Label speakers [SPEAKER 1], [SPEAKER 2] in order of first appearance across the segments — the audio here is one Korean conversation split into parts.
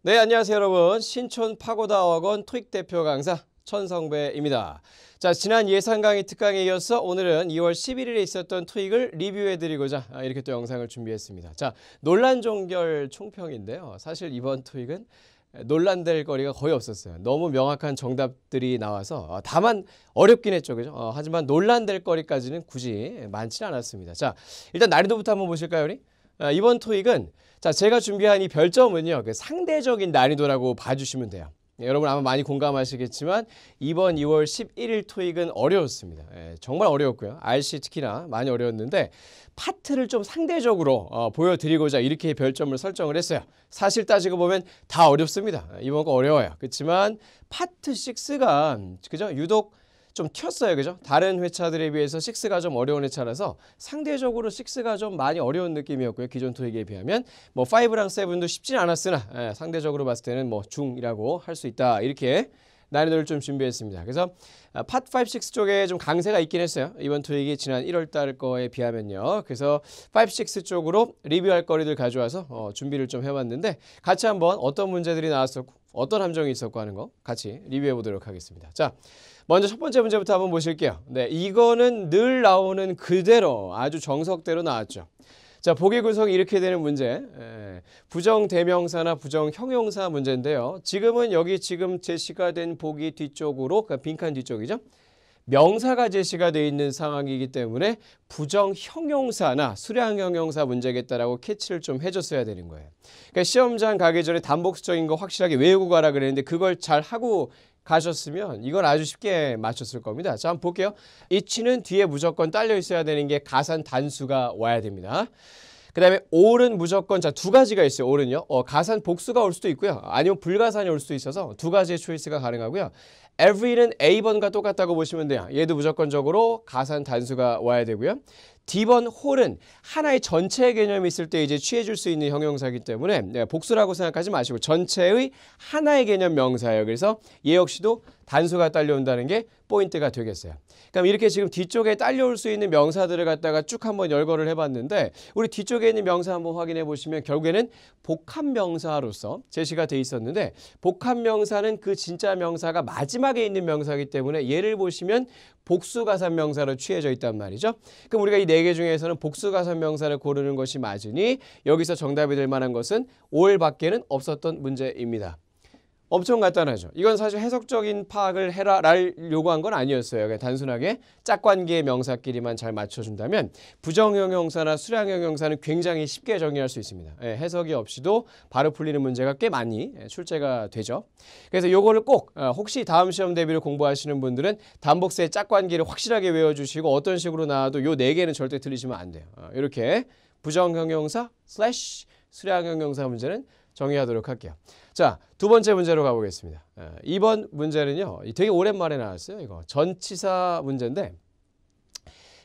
[SPEAKER 1] 네, 안녕하세요 여러분. 신촌 파고다 어학원 토익 대표 강사 천성배입니다. 자, 지난 예상 강의 특강에 이어서 오늘은 2월 11일에 있었던 토익을 리뷰해드리고자 이렇게 또 영상을 준비했습니다. 자, 논란 종결 총평인데요. 사실 이번 토익은 논란될 거리가 거의 없었어요. 너무 명확한 정답들이 나와서 다만 어렵긴 했죠. 그죠? 하지만 논란될 거리까지는 굳이 많지는 않았습니다. 자, 일단 난이도부터 한번 보실까요, 우리? 이번 토익은 자, 제가 준비한 이 별점은요, 그 상대적인 난이도라고 봐주시면 돼요. 여러분 아마 많이 공감하시겠지만 이번 2월 11일 토익은 어려웠습니다. 정말 어려웠고요. RC 특히나 많이 어려웠는데 파트를 좀 상대적으로 보여드리고자 이렇게 별점을 설정을 했어요. 사실 따지고 보면 다 어렵습니다. 이번 거 어려워요. 그렇지만 파트 6가 그죠? 유독 좀 튀었어요. 그죠? 다른 회차들에 비해서 6가 좀 어려운 회차라서 상대적으로 6가 좀 많이 어려운 느낌이었고요. 기존 토익에 비하면 뭐 5랑 7도 쉽진 않았으나 상대적으로 봤을 때는 뭐 중이라고 할 수 있다. 이렇게 난이도를 좀 준비했습니다. 그래서 파트 5, 6 쪽에 좀 강세가 있긴 했어요. 이번 토익이 지난 1월 달 거에 비하면요. 그래서 5, 6 쪽으로 리뷰할 거리들 가져와서 준비를 좀 해봤는데 같이 한번 어떤 문제들이 나왔었고 어떤 함정이 있었고 하는 거 같이 리뷰해 보도록 하겠습니다. 자, 먼저 첫 번째 문제부터 한번 보실게요. 네, 이거는 늘 나오는 그대로 아주 정석대로 나왔죠. 자, 보기 구성이 이렇게 되는 문제. 부정대명사나 부정형용사 문제인데요. 지금은 여기 지금 제시가 된 보기 뒤쪽으로, 그러니까 빈칸 뒤쪽이죠. 명사가 제시가 되어 있는 상황이기 때문에 부정형용사나 수량형용사 문제겠다라고 캐치를 좀 해줬어야 되는 거예요. 그러니까 시험장 가기 전에 단복수적인 거 확실하게 외우고 가라 그랬는데 그걸 잘 하고 가셨으면 이건 아주 쉽게 맞췄을 겁니다. 자, 한번 볼게요. it는 뒤에 무조건 딸려 있어야 되는 게 가산 단수가 와야 됩니다. 그 다음에 all은 무조건 자, 두 가지가 있어요. all은요. 가산 복수가 올 수도 있고요. 아니면 불가산이 올 수도 있어서 두 가지의 초이스가 가능하고요. every는 A번과 똑같다고 보시면 돼요. 얘도 무조건적으로 가산 단수가 와야 되고요. D번 whole은 하나의 전체의 개념이 있을 때 이제 취해줄 수 있는 형용사이기 때문에 복수라고 생각하지 마시고 전체의 하나의 개념 명사예요. 그래서 얘 역시도 단수가 딸려온다는 게 포인트가 되겠어요. 그럼 이렇게 지금 뒤쪽에 딸려올 수 있는 명사들을 갖다가 쭉 한번 열거를 해봤는데 우리 뒤쪽에 있는 명사 한번 확인해 보시면 결국에는 복합명사로서 제시가 돼 있었는데 복합명사는 그 진짜 명사가 마지막에 있는 명사이기 때문에 얘를 보시면 복수가산 명사로 취해져 있단 말이죠. 그럼 우리가 이 네 개 중에서는 복수가산 명사를 고르는 것이 맞으니 여기서 정답이 될 만한 것은 5일밖에는 없었던 문제입니다. 엄청 간단하죠. 이건 사실 해석적인 파악을 해라를 요구한 건 아니었어요. 그냥 단순하게 짝관계의 명사끼리만 잘 맞춰준다면 부정형용사나 수량형용사는 굉장히 쉽게 정리할 수 있습니다. 해석이 없이도 바로 풀리는 문제가 꽤 많이 출제가 되죠. 그래서 요거를 꼭 혹시 다음 시험 대비를 공부하시는 분들은 단복수의 짝관계를 확실하게 외워주시고 어떤 식으로 나와도 요 네 개는 절대 틀리시면 안 돼요. 이렇게 부정형용사 슬래시 수량형용사 문제는 정의하도록 할게요. 자, 두 번째 문제로 가보겠습니다. 이번 문제는요. 되게 오랜만에 나왔어요. 이거 전치사 문제인데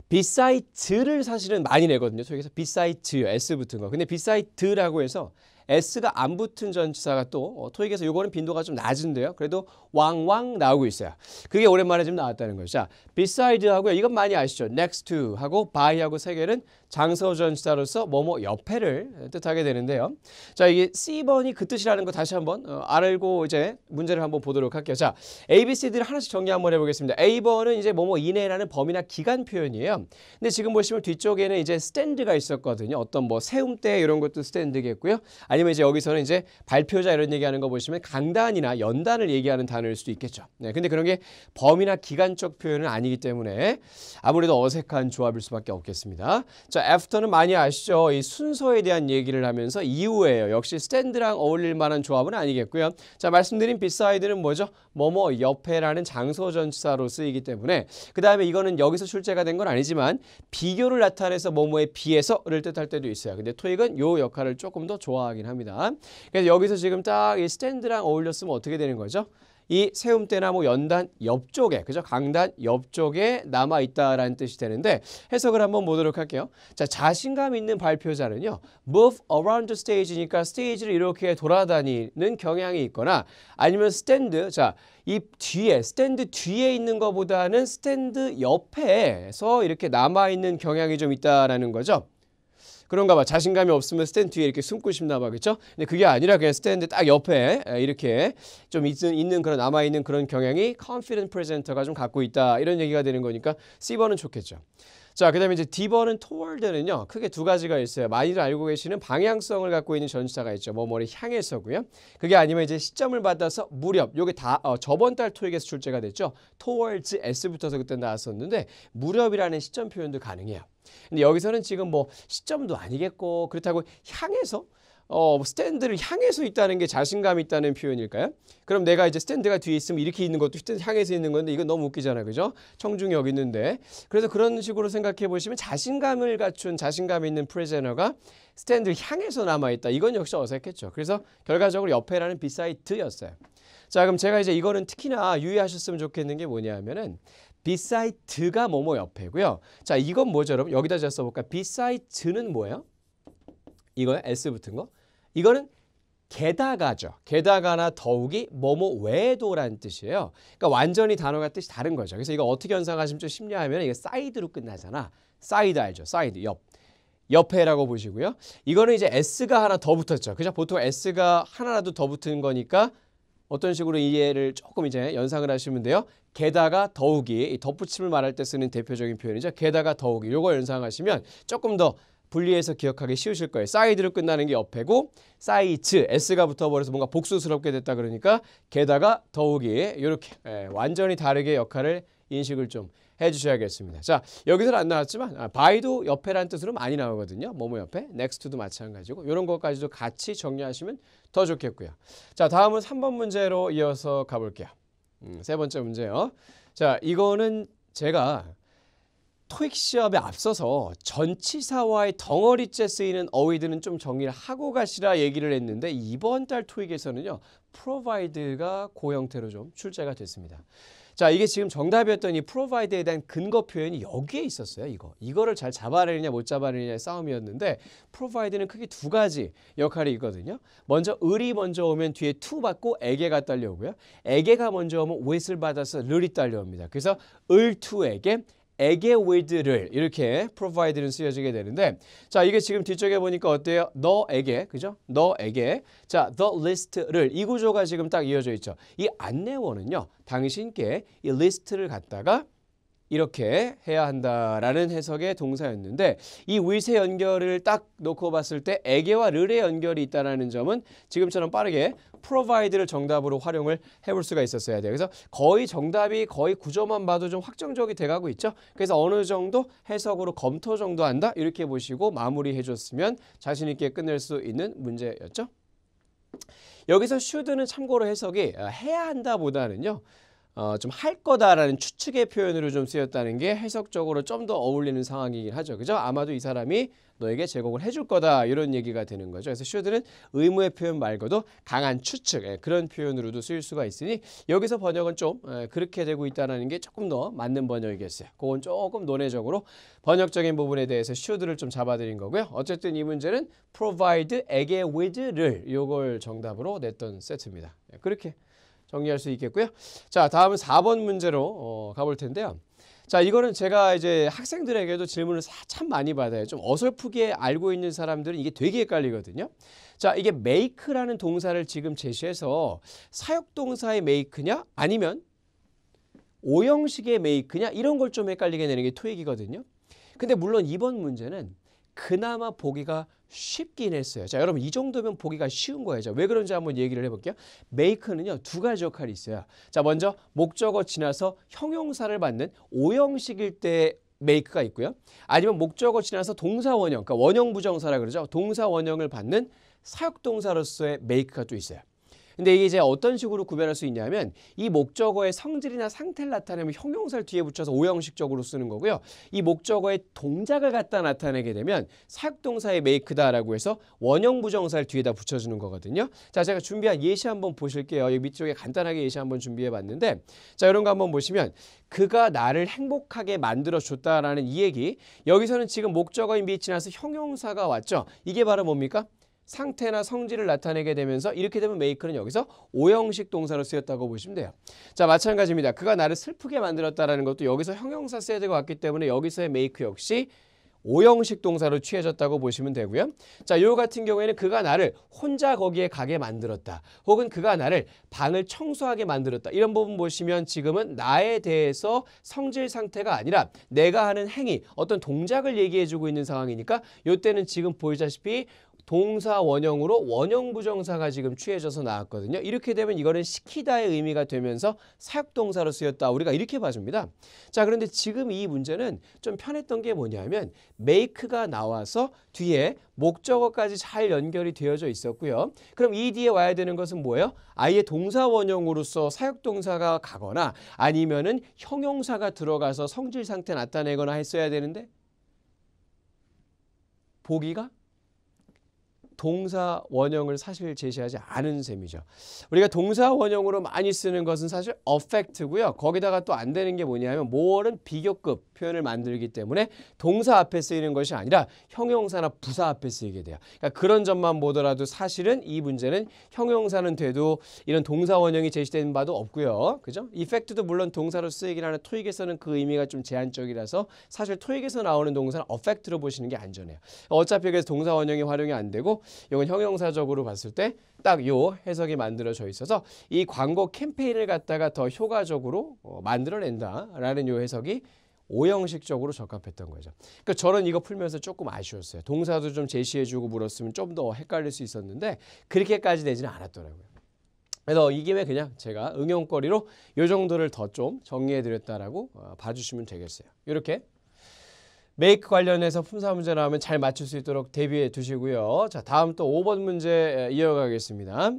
[SPEAKER 1] beside를 사실은 많이 내거든요. 여기서 beside, s 붙은 거. 근데 beside라고 해서 s가 안 붙은 전치사가 또 토익에서 요거는 빈도가 좀 낮은데요. 그래도 왕왕 나오고 있어요. 그게 오랜만에 좀 나왔다는 거죠. 자, beside 하고요. 이건 많이 아시죠? next to 하고 by하고 세 개는 장소 전치사로서 뭐뭐 옆에를 뜻하게 되는데요. 자, 이게 C번이 그 뜻이라는 거 다시 한번 알고 이제 문제를 한번 보도록 할게요. 자, A, B, C, D를 하나씩 정리 한번 해보겠습니다. A번은 이제 뭐뭐 이내라는 범위나 기간 표현이에요. 근데 지금 보시면 뒤쪽에는 이제 stand가 있었거든요. 어떤 뭐 세움대 이런 것도 stand겠고요. 아니면 이제 여기서는 이제 발표자 이런 얘기하는 거 보시면 강단이나 연단을 얘기하는 단어일 수도 있겠죠. 네, 근데 그런 게 범위나 기간적 표현은 아니기 때문에 아무래도 어색한 조합일 수밖에 없겠습니다. 자, after는 많이 아시죠? 이 순서에 대한 얘기를 하면서 이후에요. 역시 stand랑 어울릴 만한 조합은 아니겠고요. 자, 말씀드린 beside는 뭐죠? 뭐뭐 옆에라는 장소 전치사로 쓰이기 때문에 그 다음에 이거는 여기서 출제가 된 건 아니지만 비교를 나타내서 뭐뭐에 비해서를 뜻할 때도 있어요. 근데 토익은 요 역할을 조금 더 좋아하긴 합니다. 그래서 여기서 지금 딱 이 stand랑 어울렸으면 어떻게 되는 거죠? 이 세움대나 뭐 연단 옆쪽에, 그죠? 강단 옆쪽에 남아있다라는 뜻이 되는데 해석을 한번 보도록 할게요. 자, 자신감 있는 발표자는요. move around the stage니까 스테이지를 이렇게 돌아다니는 경향이 있거나 아니면 stand, 자, 이 뒤에, 스탠드 뒤에 있는 것보다는 스탠드 옆에서 이렇게 남아있는 경향이 좀 있다라는 거죠. 그런가 봐. 자신감이 없으면 스탠드 뒤에 이렇게 숨고 싶나 봐. 그렇죠? 근데 그게 아니라 그냥 스탠드 딱 옆에 이렇게 좀 있는 그런 남아있는 그런 경향이 confident presenter가 좀 갖고 있다. 이런 얘기가 되는 거니까 C번은 좋겠죠. 자, 그 다음에 이제 D번은 toward는요. 크게 두 가지가 있어요. 많이들 알고 계시는 방향성을 갖고 있는 전치사가 있죠. 뭐뭐를 향해서고요. 그게 아니면 이제 시점을 받아서 무렵. 요게 다 저번 달 토익에서 출제가 됐죠. towards S 붙어서 그때 나왔었는데 무렵이라는 시점 표현도 가능해요. 근데 여기서는 지금 뭐 시점도 아니겠고 그렇다고 향해서 스탠드를 향해서 있다는 게 자신감이 있다는 표현일까요? 그럼 내가 이제 스탠드가 뒤에 있으면 이렇게 있는 것도 스탠드 향해서 있는 건데 이건 너무 웃기잖아요. 그죠? 청중이 여기 있는데. 그래서 그런 식으로 생각해 보시면 자신감을 갖춘 자신감 있는 프레제너가 스탠드를 향해서 남아있다. 이건 역시 어색했죠. 그래서 결과적으로 옆에라는 beside였어요. 자, 그럼 제가 이제 이거는 특히나 유의하셨으면 좋겠는 게 뭐냐면은 beside가 뭐뭐 옆에고요. 자, 이건 뭐죠, 여러분? 여기다 제가 써볼까? beside는 뭐예요? 이거요? S 붙은 거? 이거는 게다가죠. 게다가나 더욱이 뭐뭐 외에도라는 뜻이에요. 그러니까 완전히 단어가 뜻이 다른 거죠. 그래서 이거 어떻게 연상하시면 좀 쉽냐 하면 이게 사이드로 끝나잖아. 사이드 알죠? 사이드, 옆. 옆에라고 보시고요. 이거는 이제 S가 하나 더 붙었죠. 그죠? 보통 S가 하나라도 더 붙은 거니까 어떤 식으로 이해를 조금 이제 연상을 하시면 돼요. 게다가 더욱이 덧붙임을 말할 때 쓰는 대표적인 표현이죠. 게다가 더욱이 요거 연상하시면 조금 더 분리해서 기억하기 쉬우실 거예요. 사이드로 끝나는 게 옆에고 사이즈 S가 붙어버려서 뭔가 복수스럽게 됐다 그러니까 게다가 더욱이 이렇게 완전히 다르게 역할을 인식을 좀 해주셔야겠습니다. 자, 여기서는 안 나왔지만 by도 옆에라는 뜻으로 많이 나오거든요. 뭐뭐 옆에, next도 마찬가지고 이런 것까지도 같이 정리하시면 더 좋겠고요. 자, 다음은 3번 문제로 이어서 가볼게요. 세 번째 문제요. 자, 이거는 제가 토익 시험에 앞서서 전치사와의 덩어리째 쓰이는 어휘들은 좀 정리를 하고 가시라 얘기를 했는데 이번 달 토익에서는요. provide가 그 형태로 좀 출제가 됐습니다. 자, 이게 지금 정답이었던 이 provide에 대한 근거 표현이 여기에 있었어요. 이거를 잘 잡아내느냐 못 잡아내느냐의 싸움이었는데 provide는 크게 두 가지 역할이 있거든요. 먼저 을이 먼저 오면 뒤에 to 받고 에게가 딸려오고요. 에게가 먼저 오면 with을 받아서 를이 딸려옵니다. 그래서 을 to에게 에게 with를 이렇게 provide는 쓰여지게 되는데 자, 이게 지금 뒤쪽에 보니까 어때요? 너에게, 그죠? 너에게 자, the list를 이 구조가 지금 딱 이어져 있죠. 이 안내원은요. 당신께 이 리스트를 갖다가 이렇게 해야 한다라는 해석의 동사였는데 이 with의 연결을 딱 놓고 봤을 때 에게와 를의 연결이 있다는 점은 지금처럼 빠르게 provide를 정답으로 활용을 해볼 수가 있었어야 돼요. 그래서 거의 정답이 거의 구조만 봐도 좀 확정적이 돼가고 있죠. 그래서 어느 정도 해석으로 검토 정도 한다 이렇게 보시고 마무리해 줬으면 자신 있게 끝낼 수 있는 문제였죠. 여기서 should는 참고로 해석이 해야 한다 보다는요. 좀 할 거다라는 추측의 표현으로 좀 쓰였다는 게 해석적으로 좀 더 어울리는 상황이긴 하죠. 그죠? 아마도 이 사람이 너에게 제공을 해줄 거다 이런 얘기가 되는 거죠. 그래서 should는 의무의 표현 말고도 강한 추측 그런 표현으로도 쓰일 수가 있으니 여기서 번역은 좀 그렇게 되고 있다는 게 조금 더 맞는 번역이겠어요. 그건 조금 논외적으로 번역적인 부분에 대해서 should를 좀 잡아드린 거고요. 어쨌든 이 문제는 provide, 에게 with를 이걸 정답으로 냈던 세트입니다. 그렇게 정리할 수 있겠고요. 자, 다음은 4번 문제로 가볼 텐데요. 자, 이거는 제가 이제 학생들에게도 질문을 참 많이 받아요. 좀 어설프게 알고 있는 사람들은 이게 되게 헷갈리거든요. 자, 이게 make라는 동사를 지금 제시해서 사역동사의 make냐 아니면 오형식의 make냐 이런 걸 좀 헷갈리게 되는 게 토익이거든요. 근데 물론 이번 문제는 그나마 보기가 쉽긴 했어요. 자, 여러분 이 정도면 보기가 쉬운 거예요. 자, 왜 그런지 한번 얘기를 해볼게요. make는요 두 가지 역할이 있어요. 자, 먼저 목적어 지나서 형용사를 받는 오형식일 때 make가 있고요. 아니면 목적어 지나서 동사 원형, 그러니까 원형 부정사라 그러죠. 동사 원형을 받는 사역동사로서의 make가 또 있어요. 근데 이게 이제 어떤 식으로 구별할 수 있냐면 이 목적어의 성질이나 상태를 나타내면 형용사를 뒤에 붙여서 오형식적으로 쓰는 거고요. 이 목적어의 동작을 갖다 나타내게 되면 사역동사의 make다라고 해서 원형 부정사를 뒤에다 붙여주는 거거든요. 자, 제가 준비한 예시 한번 보실게요. 여기 밑쪽에 간단하게 예시 한번 준비해 봤는데 자, 이런 거 한번 보시면 그가 나를 행복하게 만들어줬다라는 이 얘기 여기서는 지금 목적어인 be 지나서 형용사가 왔죠. 이게 바로 뭡니까? 상태나 성질을 나타내게 되면서 이렇게 되면 make는 여기서 오형식 동사로 쓰였다고 보시면 돼요. 자, 마찬가지입니다. 그가 나를 슬프게 만들었다라는 것도 여기서 형용사 세드가 왔기 때문에 여기서의 make 역시 오형식 동사로 취해졌다고 보시면 되고요. 자, 요 같은 경우에는 그가 나를 혼자 거기에 가게 만들었다. 혹은 그가 나를 방을 청소하게 만들었다. 이런 부분 보시면 지금은 나에 대해서 성질 상태가 아니라 내가 하는 행위, 어떤 동작을 얘기해주고 있는 상황이니까 요때는 지금 보이다시피 동사 원형으로 원형 부정사가 지금 취해져서 나왔거든요. 이렇게 되면 이거는 시키다의 의미가 되면서 사역동사로 쓰였다. 우리가 이렇게 봐줍니다. 자, 그런데 지금 이 문제는 좀 편했던 게 뭐냐면 make가 나와서 뒤에 목적어까지 잘 연결이 되어져 있었고요. 그럼 이 뒤에 와야 되는 것은 뭐예요? 아예 동사 원형으로서 사역동사가 가거나 아니면은 형용사가 들어가서 성질 상태 나타내거나 했어야 되는데 보기가 동사 원형을 사실 제시하지 않은 셈이죠. 우리가 동사 원형으로 많이 쓰는 것은 사실 affect고요. 거기다가 또 안 되는 게 뭐냐면 more는 비교급 표현을 만들기 때문에 동사 앞에 쓰이는 것이 아니라 형용사나 부사 앞에 쓰이게 돼요. 그러니까 그런 점만 보더라도 사실은 이 문제는 형용사는 돼도 이런 동사 원형이 제시되는 바도 없고요. 그죠? effect도 물론 동사로 쓰이긴 하는 토익에서는 그 의미가 좀 제한적이라서 사실 토익에서 나오는 동사는 affect로 보시는 게 안전해요. 어차피 그래서 동사 원형이 활용이 안 되고 이건 형용사적으로 봤을 때 딱 요 해석이 만들어져 있어서 이 광고 캠페인을 갖다가 더 효과적으로 만들어낸다라는 요 해석이 오형식적으로 적합했던 거죠. 그러니까 저는 이거 풀면서 조금 아쉬웠어요. 동사도 좀 제시해주고 물었으면 좀 더 헷갈릴 수 있었는데 그렇게까지 되지는 않았더라고요. 그래서 이 김에 그냥 제가 응용거리로 요 정도를 더 좀 정리해드렸다라고 봐주시면 되겠어요. 이렇게 make 관련해서 품사 문제 나오면 잘 맞출 수 있도록 대비해 두시고요. 자, 다음 또 5번 문제 이어가겠습니다.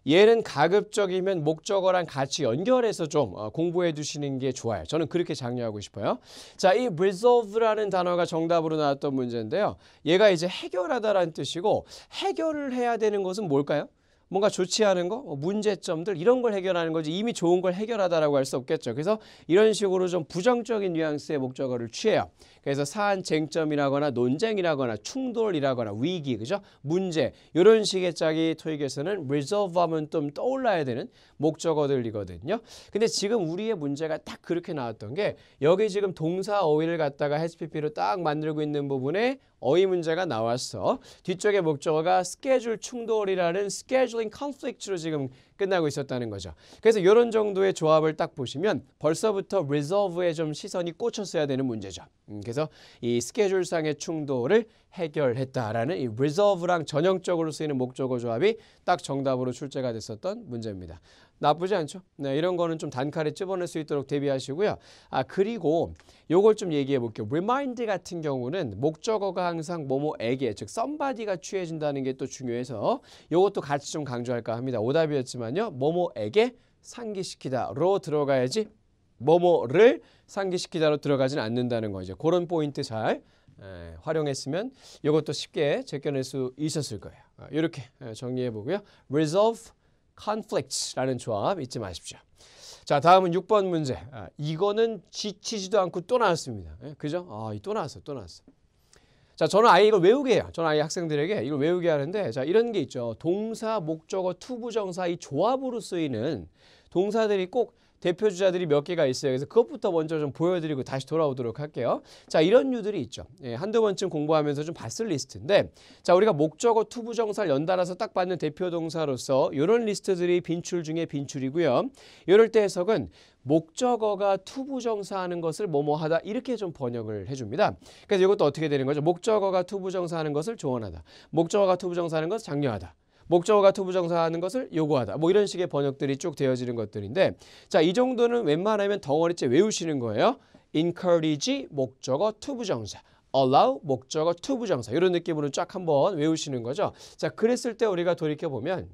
[SPEAKER 1] 얘는 가급적이면 목적어랑 같이 연결해서 좀 공부해 두시는 게 좋아요. 저는 그렇게 장려하고 싶어요. 자, 이 resolve라는 단어가 정답으로 나왔던 문제인데요. 얘가 이제 해결하다라는 뜻이고 해결을 해야 되는 것은 뭘까요? 뭔가 좋지 않은 거, 문제점들 이런 걸 해결하는 거지 이미 좋은 걸 해결하다라고 할 수 없겠죠. 그래서 이런 식으로 좀 부정적인 뉘앙스의 목적어를 취해요. 그래서 사안 쟁점이라거나 논쟁이라거나 충돌이라거나 위기, 그죠? 문제 이런 식의 짝이 토익에서는 resolve 하면 좀 떠올라야 되는 목적어들이거든요. 근데 지금 우리의 문제가 딱 그렇게 나왔던 게 여기 지금 동사 어휘를 갖다가 SPP로 딱 만들고 있는 부분에 어휘 문제가 나왔어. 뒤쪽에 목적어가 스케줄 충돌이라는 scheduling conflict로 지금 끝나고 있었다는 거죠. 그래서 이런 정도의 조합을 딱 보시면 벌써부터 resolve에 좀 시선이 꽂혔어야 되는 문제죠. 그래서 이 스케줄상의 충돌을 해결했다라는 이 resolve랑 전형적으로 쓰이는 목적어 조합이 딱 정답으로 출제가 됐었던 문제입니다. 나쁘지 않죠? 네, 이런 거는 좀 단칼에 찝어낼 수 있도록 대비하시고요. 그리고 요걸 좀 얘기해 볼게요. remind 같은 경우는 목적어가 항상 뭐뭐에게, 즉 somebody가 취해진다는 게 또 중요해서 요것도 같이 좀 강조할까 합니다. 오답이었지만요. 뭐뭐에게 상기시키다로 들어가야지 뭐뭐를 상기시키다로 들어가진 않는다는 거죠. 그런 포인트 잘 활용했으면 이것도 쉽게 제껴낼 수 있었을 거예요. 이렇게 정리해 보고요. resolve conflicts라는 조합 잊지 마십시오. 자, 다음은 6번 문제. 이거는 지치지도 않고 또 나왔습니다. 그죠? 또 나왔어. 자, 저는 아예 이걸 외우게 해요. 저는 아예 학생들에게 이걸 외우게 하는데, 자, 이런 게 있죠. 동사, 목적어, 투부정사 이 조합으로 쓰이는 동사들이 꼭 대표 주자들이 몇 개가 있어요. 그래서 그것부터 먼저 좀 보여드리고 다시 돌아오도록 할게요. 자, 이런 류들이 있죠. 한두 번쯤 공부하면서 좀 봤을 리스트인데, 자, 우리가 목적어, 투부정사를 연달아서 딱 받는 대표 동사로서 이런 리스트들이 빈출 중에 빈출이고요. 이럴 때 해석은 목적어가 투부정사 하는 것을 뭐뭐 하다 이렇게 좀 번역을 해줍니다. 그래서 이것도 어떻게 되는 거죠? 목적어가 투부정사 하는 것을 조언하다. 목적어가 투부정사 하는 것을 장려하다. 목적어가 투부정사 하는 것을 요구하다. 뭐 이런 식의 번역들이 쭉 되어지는 것들인데, 자, 이 정도는 웬만하면 덩어리째 외우시는 거예요. encourage 목적어 투부정사, allow 목적어 투부정사 이런 느낌으로 쫙 한번 외우시는 거죠. 자, 그랬을 때 우리가 돌이켜 보면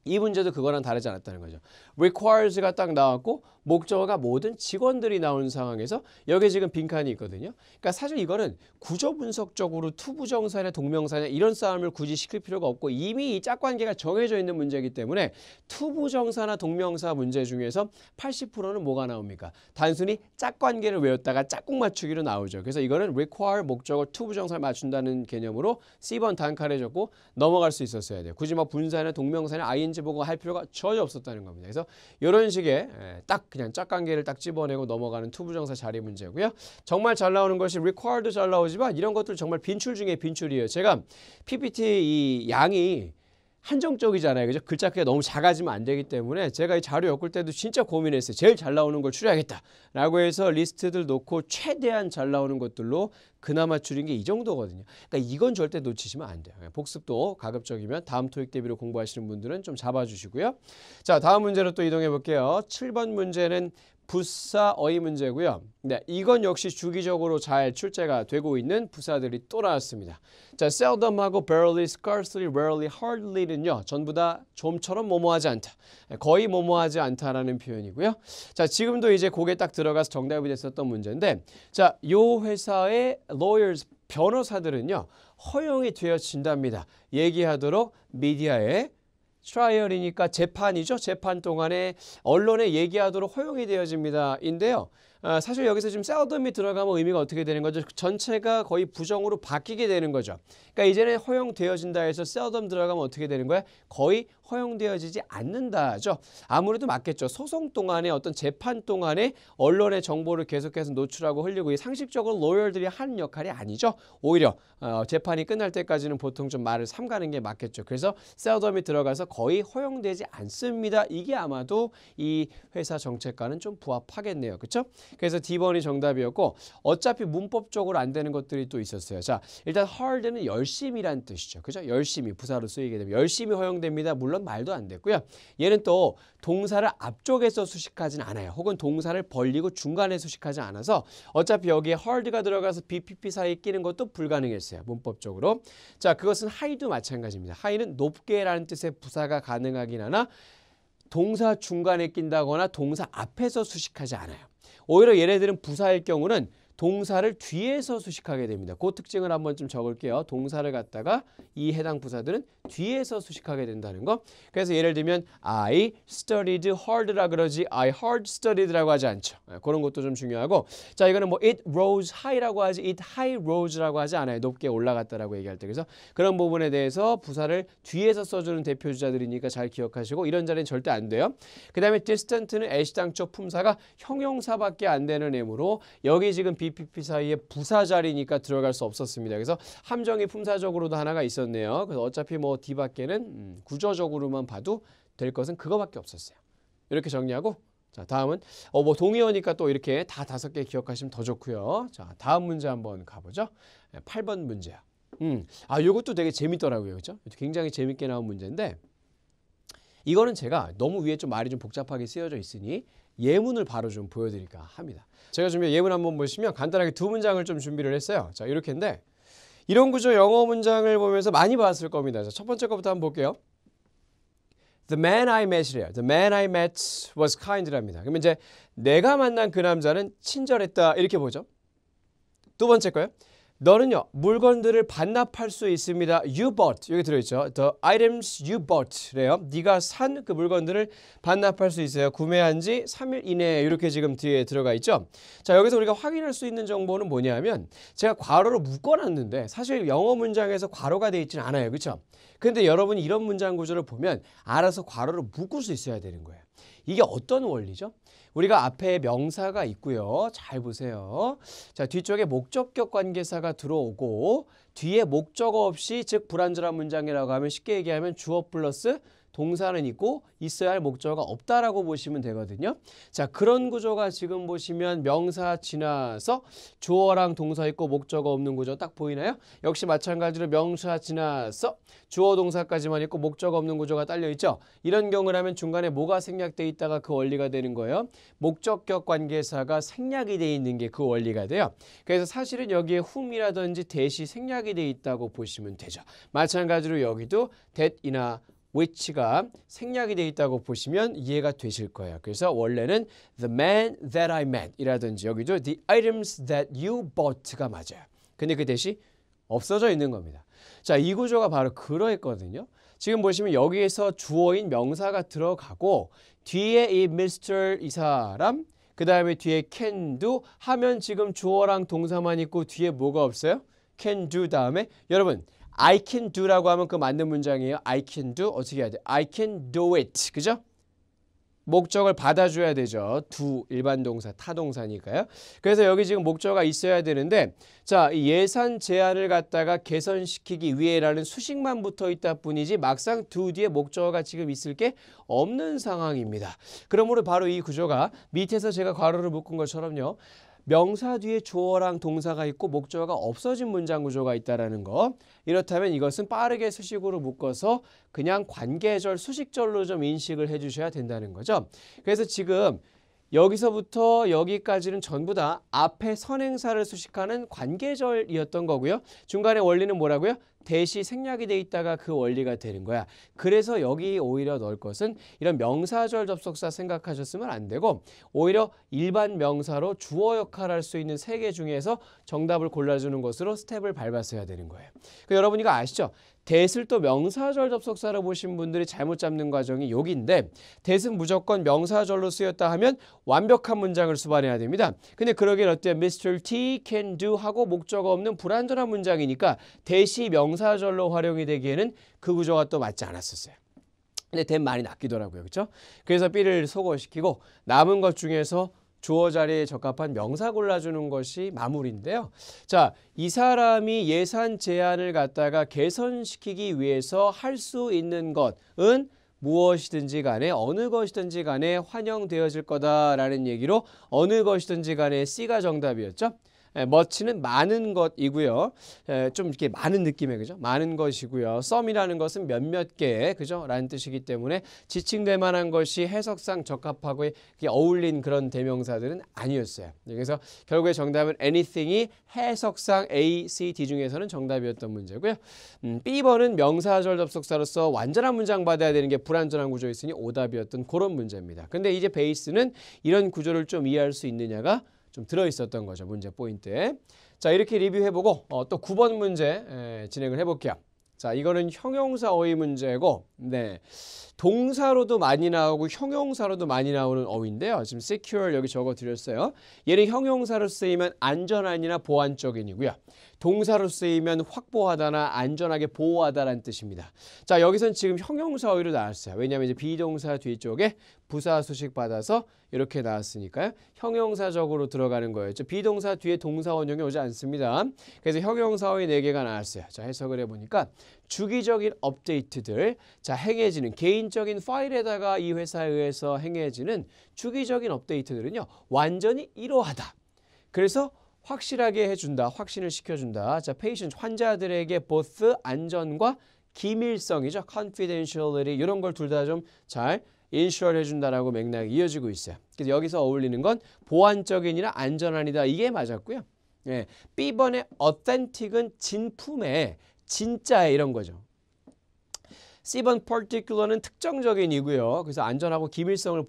[SPEAKER 1] 이 문제도 그거랑 다르지 않았다는 거죠. requires가 딱 나왔고 목적어가 모든 직원들이 나오는 상황에서 여기 지금 빈칸이 있거든요. 그러니까 사실 이거는 구조 분석적으로 투부정사냐 동명사냐 이런 싸움을 굳이 시킬 필요가 없고 이미 이 짝관계가 정해져 있는 문제이기 때문에 투부정사나 동명사 문제 중에서 80%는 뭐가 나옵니까? 단순히 짝관계를 외웠다가 짝꿍 맞추기로 나오죠. 그래서 이거는 require 목적어 투부정사를 맞춘다는 개념으로 C번 단칼에 적고 넘어갈 수 있었어야 돼요. 굳이 뭐 분사나 동명사나 ing 시간째 보고 할 필요가 전혀 없었다는 겁니다. 그래서 이런 식의 딱 그냥 짝관계를 딱 집어내고 넘어가는 투부정사 자리 문제고요. 정말 잘 나오는 것이 required도 잘 나오지만 이런 것들 정말 빈출 중에 빈출이에요. 제가 PPT 이 양이 한정적이잖아요. 그죠? 글자 크기가 너무 작아지면 안 되기 때문에 제가 이 자료 엮을 때도 진짜 고민했어요. 제일 잘 나오는 걸 추려야겠다 라고 해서 리스트들 놓고 최대한 잘 나오는 것들로 그나마 줄인 게 이 정도거든요. 그러니까 이건 절대 놓치시면 안 돼요. 복습도 가급적이면 다음 토익 대비로 공부하시는 분들은 좀 잡아주시고요. 자, 다음 문제로 또 이동해 볼게요. 7번 문제는 부사 어휘 문제고요. 네, 이건 역시 주기적으로 잘 출제가 되고 있는 부사들이 또 나왔습니다. 자, seldom하고 barely, scarcely, rarely, hardly는요. 전부 다 좀처럼 뭐뭐하지 않다. 거의 뭐뭐하지 않다라는 표현이고요. 자, 지금도 이제 그게 딱 들어가서 정답이 됐었던 문제인데 자, 요 회사의 lawyers, 변호사들은요. 허용이 되어진답니다. 얘기하도록 미디어에 트라이얼이니까 재판이죠. 재판 동안에 언론에 얘기하도록 허용이 되어집니다. 인데요. 사실 여기서 지금 seldom이 들어가면 의미가 어떻게 되는 거죠? 전체가 거의 부정으로 바뀌게 되는 거죠. 그러니까 이제는 허용되어진다 해서 seldom 들어가면 어떻게 되는 거야? 거의 허용되어지지 않는다죠. 아무래도 맞겠죠. 소송 동안에 어떤 재판 동안에 언론의 정보를 계속해서 노출하고 흘리고 상식적으로 로열들이 하는 역할이 아니죠. 오히려 재판이 끝날 때까지는 보통 좀 말을 삼가는 게 맞겠죠. 그래서 seldom이 들어가서 거의 허용되지 않습니다. 이게 아마도 이 회사 정책과는 좀 부합하겠네요. 그렇죠? 그래서 D번이 정답이었고 어차피 문법적으로 안 되는 것들이 또 있었어요. 자, 일단 hard는 열심이란 뜻이죠. 그죠? 열심히 부사로 쓰이게 되면 열심히 허용됩니다. 물론 말도 안 됐고요. 얘는 또 동사를 앞쪽에서 수식하진 않아요. 혹은 동사를 벌리고 중간에 수식하지 않아서 어차피 여기에 hard가 들어가서 BPP 사이에 끼는 것도 불가능했어요. 문법적으로. 자, 그것은 high도 마찬가지입니다. high는 높게라는 뜻의 부사가 가능하긴 하나 동사 중간에 낀다거나 동사 앞에서 수식하지 않아요. 오히려 얘네들은 부사일 경우는 동사를 뒤에서 수식하게 됩니다. 그 특징을 한번 좀 적을게요. 동사를 갖다가 이 해당 부사들은 뒤에서 수식하게 된다는 거. 그래서 예를 들면 I studied hard라 그러지 I hard studied라고 하지 않죠. 그런 것도 좀 중요하고 자 이거는 뭐 it rose high라고 하지 it high rose라고 하지 않아요. 높게 올라갔다라고 얘기할 때. 그래서 그런 부분에 대해서 부사를 뒤에서 써주는 대표 주자들이니까 잘 기억하시고 이런 자리는 절대 안 돼요. 그 다음에 distant는 애시당초 품사가 형용사밖에 안 되는 애므로 여기 지금 BPP 사이에 부사 자리니까 들어갈 수 없었습니다. 그래서 함정이 품사적으로도 하나가 있었네요. 그래서 어차피 뭐 D밖에는 구조적으로만 봐도 될 것은 그거밖에 없었어요. 이렇게 정리하고 자 다음은 뭐 동의어니까 또 이렇게 다 5개 기억하시면 더 좋고요. 자 다음 문제 한번 가보죠. 8번 문제야. 이것도 되게 재밌더라고요. 그렇죠? 굉장히 재밌게 나온 문제인데 이거는 제가 너무 위에 좀 말이 좀 복잡하게 쓰여져 있으니 예문을 바로 좀 보여드릴까 합니다. 제가 준비한 예문 한번 보시면 간단하게 2문장을 좀 준비를 했어요. 자 이렇게인데 이런 구조 영어 문장을 보면서 많이 봤을 겁니다. 자, 첫 번째 거부터 한번 볼게요. The man I met이래요. The man I met was kind랍니다. 그러면 이제 내가 만난 그 남자는 친절했다 이렇게 보죠. 두 번째 거요. 너는요 물건들을 반납할 수 있습니다. You bought 여기 들어있죠. The items you bought래요. 네가 산 그 물건들을 반납할 수 있어요. 구매한 지 3일 이내에 이렇게 지금 뒤에 들어가 있죠. 자 여기서 우리가 확인할 수 있는 정보는 뭐냐면 제가 괄호로 묶어놨는데 사실 영어 문장에서 괄호가 되어 있지는 않아요. 그렇죠? 근데 여러분이 이런 문장 구조를 보면 알아서 괄호를 묶을 수 있어야 되는 거예요. 이게 어떤 원리죠? 우리가 앞에 명사가 있고요. 잘 보세요. 자, 뒤쪽에 목적격 관계사가 들어오고 뒤에 목적어 없이 즉 불완전한 문장이라고 하면 쉽게 얘기하면 주어 플러스 동사는 있고 있어야 할 목적어가 없다라고 보시면 되거든요. 자, 그런 구조가 지금 보시면 명사 지나서 주어랑 동사 있고 목적어 없는 구조 딱 보이나요? 역시 마찬가지로 명사 지나서 주어 동사까지만 있고 목적어 없는 구조가 딸려 있죠. 이런 경우라면 중간에 뭐가 생략돼 있다가 그 원리가 되는 거예요. 목적격 관계사가 생략이 돼 있는 게 그 원리가 돼요. 그래서 사실은 여기에 whom이라든지 that이 생략이 돼 있다고 보시면 되죠. 마찬가지로 여기도 that이나 which가 생략이 되어 있다고 보시면 이해가 되실 거예요. 그래서 원래는 the man that I met 이라든지 여기도 the items that you bought가 맞아요. 근데 그 대시 없어져 있는 겁니다. 자, 이 구조가 바로 그러했거든요. 지금 보시면 여기에서 주어인 명사가 들어가고 뒤에 이 Mr. 이 사람 그 다음에 뒤에 can do 하면 지금 주어랑 동사만 있고 뒤에 뭐가 없어요? can do 다음에 여러분 I can do라고 하면 그 맞는 문장이에요. I can do 어떻게 해야 돼? I can do it. 그죠? 목적을 받아줘야 되죠. do 일반 동사, 타동사니까요. 그래서 여기 지금 목적어가 있어야 되는데 자, 이 예산 제한을 갖다가 개선시키기 위해라는 수식만 붙어 있다 뿐이지 막상 do 뒤에 목적어가 지금 있을 게 없는 상황입니다. 그러므로 바로 이 구조가 밑에서 제가 괄호를 묶은 것처럼요. 명사 뒤에 주어랑 동사가 있고 목적어가 없어진 문장 구조가 있다라는 거. 이렇다면 이것은 빠르게 수식으로 묶어서 그냥 관계절, 수식절로 좀 인식을 해주셔야 된다는 거죠. 그래서 지금 여기서부터 여기까지는 전부 다 앞에 선행사를 수식하는 관계절이었던 거고요. 중간에 원리는 뭐라고요? 대시 생략이 돼 있다가 그 원리가 되는 거야. 그래서 여기 오히려 넣을 것은 이런 명사절 접속사 생각하셨으면 안 되고 오히려 일반 명사로 주어 역할을 할 수 있는 세 개 중에서 정답을 골라주는 것으로 스텝을 밟았어야 되는 거예요. 여러분 이거 아시죠? that을 또 명사절 접속사로 보신 분들이 잘못 잡는 과정이 여기인데 that은 무조건 명사절로 쓰였다 하면 완벽한 문장을 수반해야 됩니다. 근데 그러기엔 어때요? Mr. T can do 하고 목적어 없는 불완전한 문장이니까 that이 명사절로 활용이 되기에는 그 구조가 또 맞지 않았었어요. 근데 that 많이 낚이더라고요. 그렇죠? 그래서 B를 소거시키고 남은 것 중에서 주어 자리에 적합한 명사 골라주는 것이 마무리인데요. 자, 이 사람이 예산 제한을 갖다가 개선시키기 위해서 할 수 있는 것은 무엇이든지 간에 어느 것이든지 간에 환영되어질 거다라는 얘기로 어느 것이든지 간에 C가 정답이었죠. much는 많은 것이고요. 좀 이렇게 많은 느낌의 그죠? 많은 것이고요. some이라는 것은 몇몇 개 그죠? 라는 뜻이기 때문에 지칭될 만한 것이 해석상 적합하고 어울린 그런 대명사들은 아니었어요. 그래서 결국에 정답은 anything이 해석상 A, C, D 중에서는 정답이었던 문제고요. B번은 명사절 접속사로서 완전한 문장 받아야 되는 게 불완전한 구조에 있으니 오답이었던 그런 문제입니다. 근데 이제 베이스는 이런 구조를 좀 이해할 수 있느냐가 좀 들어있었던 거죠. 문제 포인트에. 자, 이렇게 리뷰해보고 또 9번 문제 진행을 해볼게요. 자, 이거는 형용사 어휘 문제고 네, 동사로도 많이 나오고 형용사로도 많이 나오는 어휘인데요. 지금 secure 여기 적어드렸어요. 얘는 형용사로 쓰이면 안전한이나 보안적인이고요. 동사로 쓰이면 확보하다나 안전하게 보호하다라는 뜻입니다. 자, 여기선 지금 형용사 어휘로 나왔어요. 왜냐하면 이제 비동사 뒤쪽에 부사 수식 받아서 이렇게 나왔으니까요. 형용사적으로 들어가는 거였죠. 비동사 뒤에 동사 원형이 오지 않습니다. 그래서 형용사 어휘 4개가 나왔어요. 자, 해석을 해보니까 주기적인 업데이트들, 자, 행해지는 개인적인 파일에다가 이 회사에 의해서 행해지는 주기적인 업데이트들은요. 완전히 이러하다. 그래서 확실하게 해준다. 확신을 시켜준다. 자, patient, 환자들에게 both 안전과 기밀성이죠. confidentiality 이런 걸 둘 다 좀 잘 인슈얼 해준다라고 맥락이 이어지고 있어요. 그래서 여기서 어울리는 건 보안적인이나 안전한이다. 이게 맞았고요. 예, B번의 authentic은 진품에 진짜에 이런 거죠. C번 particular는 특정적인이고요. 그래서 안전하고 기밀성을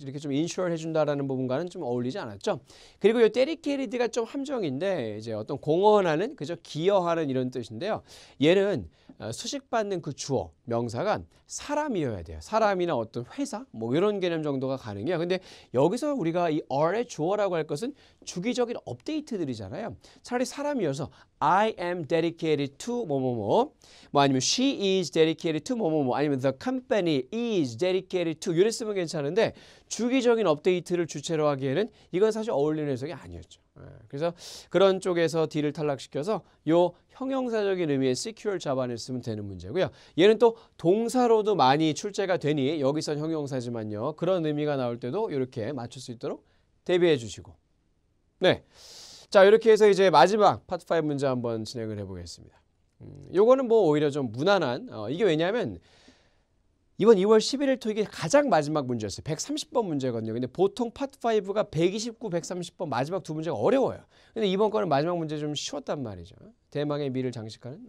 [SPEAKER 1] 이렇게 좀 인슈얼 해준다라는 부분과는 좀 어울리지 않았죠. 그리고 이 dedicated가 좀 함정인데 이제 어떤 공헌하는 그저 기여하는 이런 뜻인데요. 얘는 수식받는 그 주어 명사가 사람이어야 돼요. 사람이나 어떤 회사 뭐 이런 개념 정도가 가능해요. 근데 여기서 우리가 이 are의 주어라고 할 것은 주기적인 업데이트들이잖아요. 차라리 사람이어서 I am dedicated to 뭐뭐뭐 뭐 아니면 she is dedicated to 뭐뭐뭐 아니면 the company is dedicated to 이랬으면 괜찮은데 주기적인 업데이트를 주체로 하기에는 이건 사실 어울리는 해석이 아니었죠. 그래서 그런 쪽에서 D를 탈락시켜서 요 형용사적인 의미의 secure 잡아냈으면 되는 문제고요. 얘는 또 동사로도 많이 출제가 되니 여기선 형용사지만요. 그런 의미가 나올 때도 이렇게 맞출 수 있도록 대비해 주시고 네, 자 이렇게 해서 이제 마지막 파트 5 문제 한번 진행을 해보겠습니다. 요거는 뭐 오히려 좀 무난한 이게 왜냐하면 이번 2월 11일 토익이 가장 마지막 문제였어요. 130번 문제거든요. 근데 보통 파트 5가 129, 130번 마지막 두 문제가 어려워요. 근데 이번 거는 마지막 문제 좀 쉬웠단 말이죠. 대망의 미를 장식하는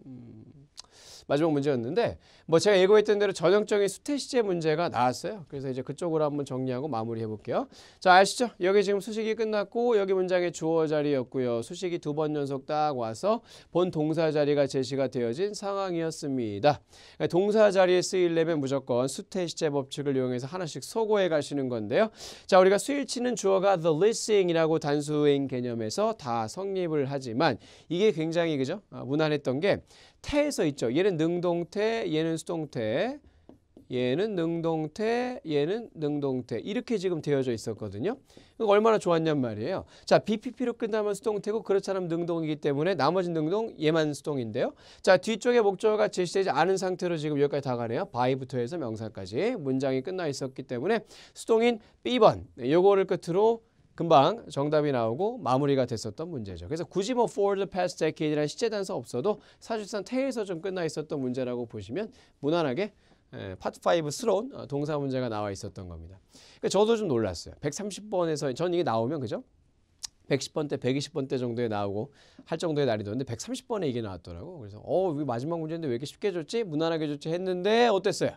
[SPEAKER 1] 마지막 문제였는데 뭐 제가 예고했던 대로 전형적인 수태 시제 문제가 나왔어요. 그래서 이제 그쪽으로 한번 정리하고 마무리해 볼게요. 자, 아시죠? 여기 지금 수식이 끝났고 여기 문장의 주어 자리였고요. 수식이 2번 연속 딱 와서 본 동사 자리가 제시가 되어진 상황이었습니다. 동사 자리에 쓰이려면 무조건 수태 시제 법칙을 이용해서 하나씩 소거해 가시는 건데요. 자, 우리가 수일치는 주어가 the listening이라고 단수인 개념에서 다 성립을 하지만 이게 굉장히 그죠? 무난했던 게 태에서 있죠. 얘는 능동태, 얘는 수동태, 얘는 능동태, 얘는 능동태. 이렇게 지금 되어져 있었거든요. 얼마나 좋았냔 말이에요. 자, BPP로 끝나면 수동태고 그렇지 않으면 능동이기 때문에 나머지 능동 얘만 수동인데요. 자, 뒤쪽에 목적어가 제시되지 않은 상태로 지금 여기까지 다 가네요. by부터 해서 명사까지 문장이 끝나 있었기 때문에 수동인 B번 요거를 끝으로 금방 정답이 나오고 마무리가 됐었던 문제죠. 그래서 굳이 뭐 for the past decade라는 시제 단서 없어도 사실상 태에서 좀 끝나 있었던 문제라고 보시면 무난하게 파트 5스러운 동사 문제가 나와 있었던 겁니다. 그러니까 저도 좀 놀랐어요. 130번에서 전 이게 나오면 그죠? 110번 때, 120번 때 정도에 나오고 할 정도의 난이도인데 130번에 이게 나왔더라고. 그래서 이게 마지막 문제인데 왜 이렇게 쉽게 줬지? 무난하게 줬지 했는데 어땠어요?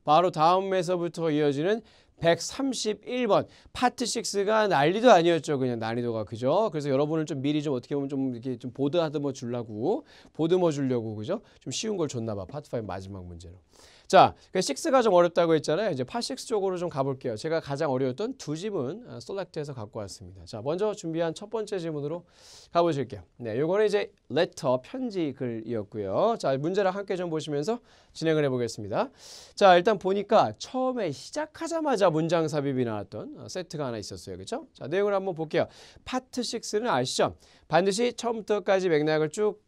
[SPEAKER 1] 바로 다음에서부터 이어지는 131번 파트 6가 난리도 아니었죠. 그냥 난이도가 그죠? 그래서 여러분을 좀 미리 좀 어떻게 보면 좀 이렇게 좀 보듬어 주려고 그죠? 좀 쉬운 걸 줬나 봐. 파트 5 마지막 문제로. 자, 6가 좀 어렵다고 했잖아요. 이제 파 6 쪽으로 좀 가볼게요. 제가 가장 어려웠던 두 지문 셀렉트해서 갖고 왔습니다. 자, 먼저 준비한 첫 번째 지문으로 가보실게요. 네, 요거는 이제 letter 편지 글이었고요. 자, 문제랑 함께 좀 보시면서 진행을 해보겠습니다. 자, 일단 보니까 처음에 시작하자마자 문장 삽입이 나왔던 세트가 하나 있었어요. 그렇죠? 자, 내용을 한번 볼게요. 파트 6는 아시죠? 반드시 처음부터까지 맥락을 쭉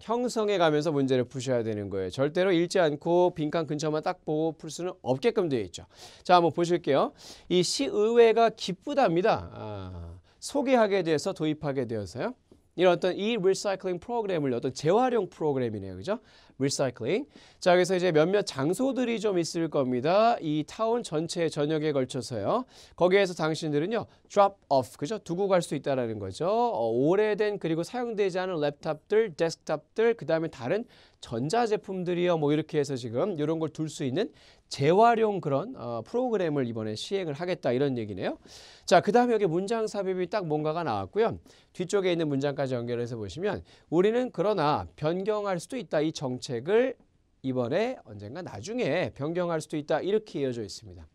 [SPEAKER 1] 형성해 가면서 문제를 푸셔야 되는 거예요. 절대로 읽지 않고 빈칸 근처만 딱 보고 풀 수는 없게끔 되어 있죠. 자, 한번 보실게요. 이 시의회가 기쁘답니다. 소개하게 돼서 도입하게 되어서요. 이런 어떤 이 리사이클링 프로그램을 어떤 재활용 프로그램이네요. 그죠? 리사이클링. 자, 그래서 이제 몇몇 장소들이 좀 있을 겁니다. 이 타운 전체 전역에 걸쳐서요. 거기에서 당신들은요. drop off. 그죠? 두고 갈 수 있다라는 거죠. 오래된 그리고 사용되지 않은 랩탑들, 데스크탑들, 그다음에 다른 전자제품들이요. 뭐 이렇게 해서 지금 이런 걸 둘 수 있는 재활용 그런 프로그램을 이번에 시행을 하겠다 이런 얘기네요. 자, 그다음에 여기 문장 삽입이 딱 뭔가가 나왔고요. 뒤쪽에 있는 문장까지 연결해서 보시면 우리는 그러나 변경할 수도 있다. 이 정책을 이번에 언젠가 나중에 변경할 수도 있다. 이렇게 이어져 있습니다.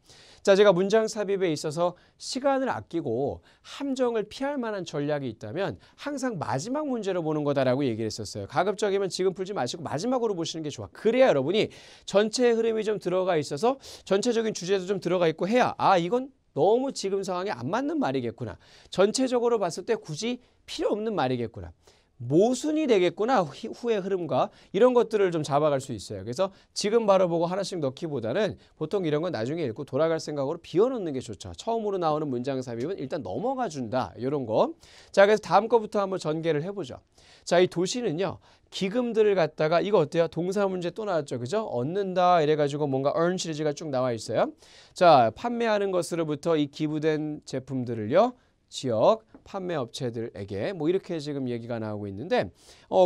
[SPEAKER 1] 자, 제가 문장 삽입에 있어서 시간을 아끼고 함정을 피할 만한 전략이 있다면 항상 마지막 문제로 보는 거다라고 얘기를 했었어요. 가급적이면 지금 풀지 마시고 마지막으로 보시는 게 좋아. 그래야 여러분이 전체 흐름이 좀 들어가 있어서 전체적인 주제도 좀 들어가 있고 해야 이건 너무 지금 상황에 안 맞는 말이겠구나. 전체적으로 봤을 때 굳이 필요 없는 말이겠구나. 모순이 되겠구나. 후의 흐름과 이런 것들을 좀 잡아갈 수 있어요. 그래서 지금 바로 보고 하나씩 넣기보다는 보통 이런 건 나중에 읽고 돌아갈 생각으로 비워놓는 게 좋죠. 처음으로 나오는 문장 삽입은 일단 넘어가 준다. 이런 거. 자, 그래서 다음 거부터 한번 전개를 해보죠. 자, 이 도시는요. 기금들을 갖다가 이거 어때요? 동사 문제 또 나왔죠. 그죠? 얻는다 이래가지고 뭔가 earn 시리즈가 쭉 나와 있어요. 자, 판매하는 것으로부터 이 기부된 제품들을요. 지역 판매 업체들에게 뭐 이렇게 지금 얘기가 나오고 있는데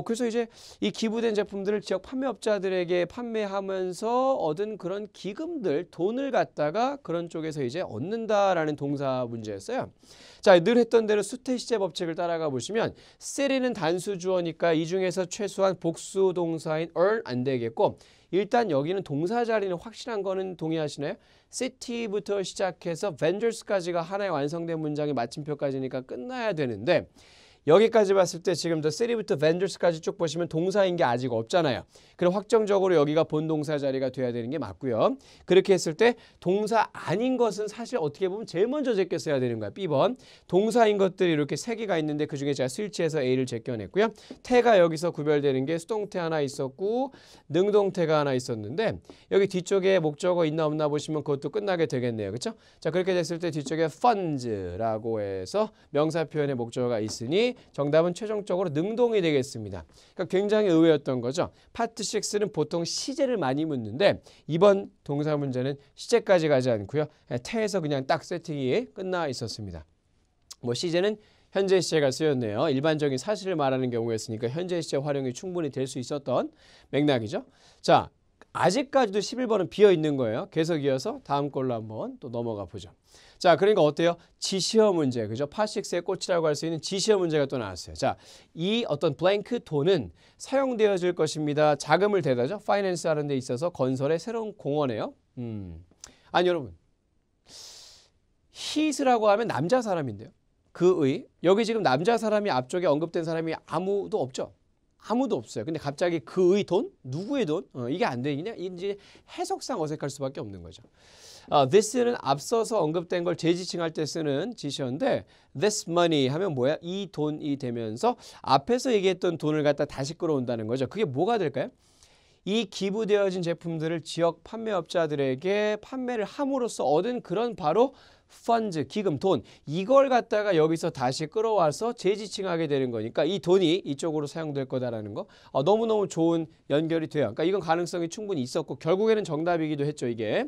[SPEAKER 1] 그래서 이제 이 기부된 제품들을 지역 판매 업자들에게 판매하면서 얻은 그런 기금들 돈을 갖다가 그런 쪽에서 이제 얻는다라는 동사 문제였어요. 자, 늘 했던 대로 수태 시제 법칙을 따라가 보시면 city는 단수 주어니까 이 중에서 최소한 복수 동사인 earn 안 되겠고 일단 여기는 동사 자리는 확실한 거는 동의하시나요? city부터 시작해서 vendors까지가 하나의 완성된 문장의 마침표까지니까 끝나야 되는데 여기까지 봤을 때 지금 the city부터 vendors까지 쭉 보시면 동사인 게 아직 없잖아요. 그럼 확정적으로 여기가 본동사 자리가 돼야 되는 게 맞고요. 그렇게 했을 때 동사 아닌 것은 사실 어떻게 보면 제일 먼저 제껴서야 되는 거야. B번. 동사인 것들이 이렇게 세 개가 있는데 그중에 제가 스위치해서 A를 제껴냈고요. 태가 여기서 구별되는 게 수동태 하나 있었고 능동태가 하나 있었는데 여기 뒤쪽에 목적어 있나 없나 보시면 그것도 끝나게 되겠네요. 그렇죠? 자, 그렇게 됐을 때 뒤쪽에 funds라고 해서 명사 표현의 목적어가 있으니 정답은 최종적으로 능동이 되겠습니다. 그러니까 굉장히 의외였던 거죠. 파트 6는 보통 시제를 많이 묻는데 이번 동사 문제는 시제까지 가지 않고요. 태에서 그냥 딱 세팅이 끝나 있었습니다. 뭐 시제는 현재 시제가 쓰였네요. 일반적인 사실을 말하는 경우였으니까 현재 시제 활용이 충분히 될 수 있었던 맥락이죠. 자, 아직까지도 11번은 비어 있는 거예요. 계속 이어서 다음 걸로 한번 또 넘어가 보죠. 자, 그러니까 어때요? 지시어 문제, 그죠? 파6의 꽃이라고 할 수 있는 지시어 문제가 또 나왔어요. 자, 이 어떤 블랭크 돈은 사용되어질 것입니다. 자금을 대다죠. 파이낸스 하는 데 있어서 건설의 새로운 공원이에요. 아니, 여러분. 히스라고 하면 남자 사람인데요. 여기 지금 남자 사람이 앞쪽에 언급된 사람이 아무도 없죠. 아무도 없어요. 근데 갑자기 그의 돈? 누구의 돈? 이게 안 되냐? 이제 해석상 어색할 수밖에 없는 거죠. this는 앞서서 언급된 걸 재지칭할 때 쓰는 지시어인데 this money 하면 뭐야? 이 돈이 되면서 앞에서 얘기했던 돈을 갖다 다시 끌어온다는 거죠. 그게 뭐가 될까요? 이 기부되어진 제품들을 지역 판매업자들에게 판매를 함으로써 얻은 그런 바로 펀드, 기금, 돈 이걸 갖다가 여기서 다시 끌어와서 재지칭하게 되는 거니까 이 돈이 이쪽으로 사용될 거다라는 거 너무너무 좋은 연결이 돼요. 그러니까 이건 가능성이 충분히 있었고 결국에는 정답이기도 했죠 이게.